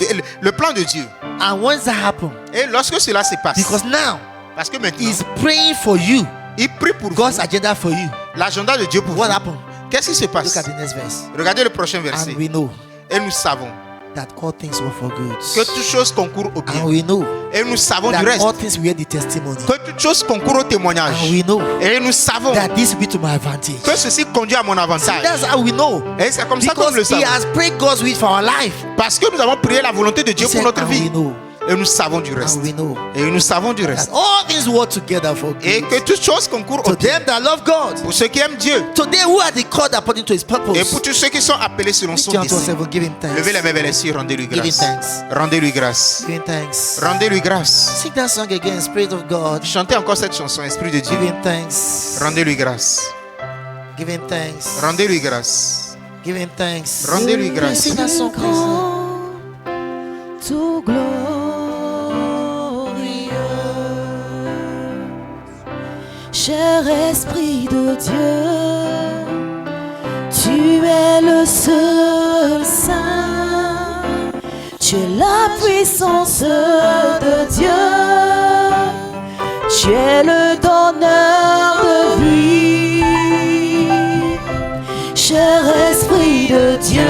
Dieu. And when that happen, Et lorsque cela se passe, because now parce que maintenant, he's praying for you, il prie pour vous, God's agenda for you. l'agenda de Dieu pour What vous. happened? Qu'est-ce qui se Look passe? at the next verse. Regardez le prochain verset. And we know Et nous savons that all things work for good. que toutes choses concourent au bien. And we know Et nous savons du that reste all things will be the testimony. que toutes choses concourent au témoignage. And we know Et nous savons that this will be to my advantage. que ceci conduit à mon avantage. That's how we know. Et c'est comme ça que nous le Because he savons. has prayed God's will for our life. Parce que nous avons prié la volonté de He Dieu pour said, notre and we vie. know, Et nous savons du reste. and we know Et nous savons du that reste. all things work together for Et good. que toutes choses concourent au To bien. them that love God, Pour ceux qui aiment Dieu. to them who are the called according to his Et purpose. pour tous ceux qui sont appelés selon Lift son your hands to dessein. yourself and give him Levez les thanks. mains vers les cieux, rendez-lui Give him grâce. thanks. Rendez-lui grâce. Give him thanks. Rendez-lui grâce. Sing that song again, Spirit of God. Chantez encore cette chanson, Esprit de Dieu. Give him thanks. Rendez-lui grâce. Give him thanks. Rendez-lui grâce. Give him thanks. Rendez-lui grâce. Sing that song, please. Tout glorieux, cher Esprit de Dieu, tu es le seul Saint, tu es la puissance de Dieu, tu es le donneur de vie, cher Esprit de Dieu.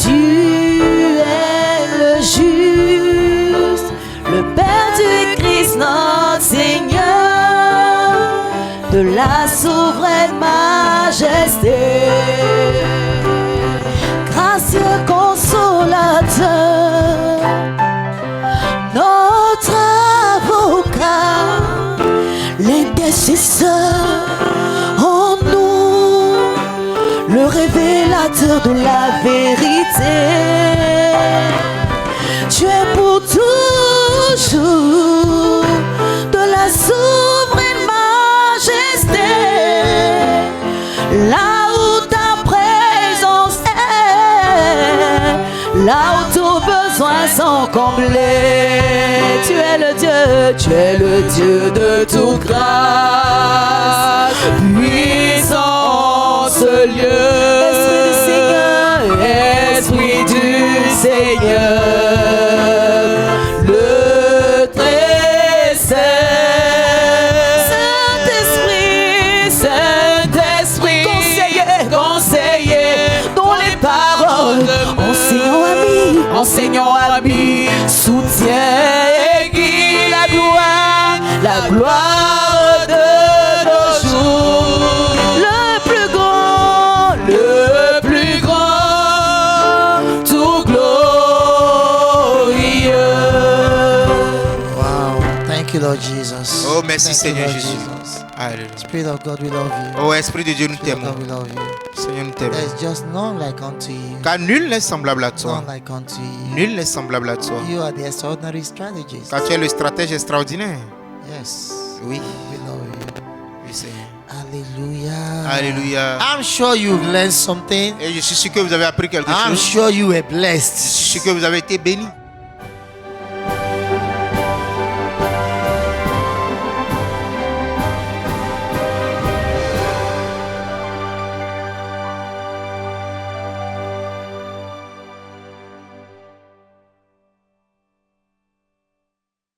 Tu es le juste, le Père du Christ, notre Seigneur, de la souveraine majesté. majesté. Gracieux consolateur, notre avocat, l'intercesseur en nous, le révélateur de la vérité. Tu es pour toujours de la souveraine majesté, là où ta présence est, là où tous besoins sont comblés. Tu es le Dieu de toute grâce, puissant en ce lieu. Esprit du Seigneur, le très saint. Saint-Esprit, conseiller, dont les paroles, enseignant ami, soutient et guide la gloire de nos jours. Le plus grand, tout glorieux. Wow. Thank you, Lord Jesus. Oh, merci Thank you, Seigneur Lord Jésus. Jesus. Alléluia. Spirit of God, we love you. Oh, Esprit de Dieu, nous Spirit of t'aimons. God, we love you. Seigneur, nous t'aimons. There's just none like unto you. Car nul n'est semblable à toi. None like unto you. Nul n'est semblable à toi. You are the extraordinary strategist. Car tu es le stratège extraordinaire. Yes. Oui. We love you. Oui, Seigneur. Hallelujah. Alléluia. I'm sure you've learned something. Et je suis sûr que vous avez appris quelque I'm chose. sure you were Je blessed. suis sûr que vous avez été bénis.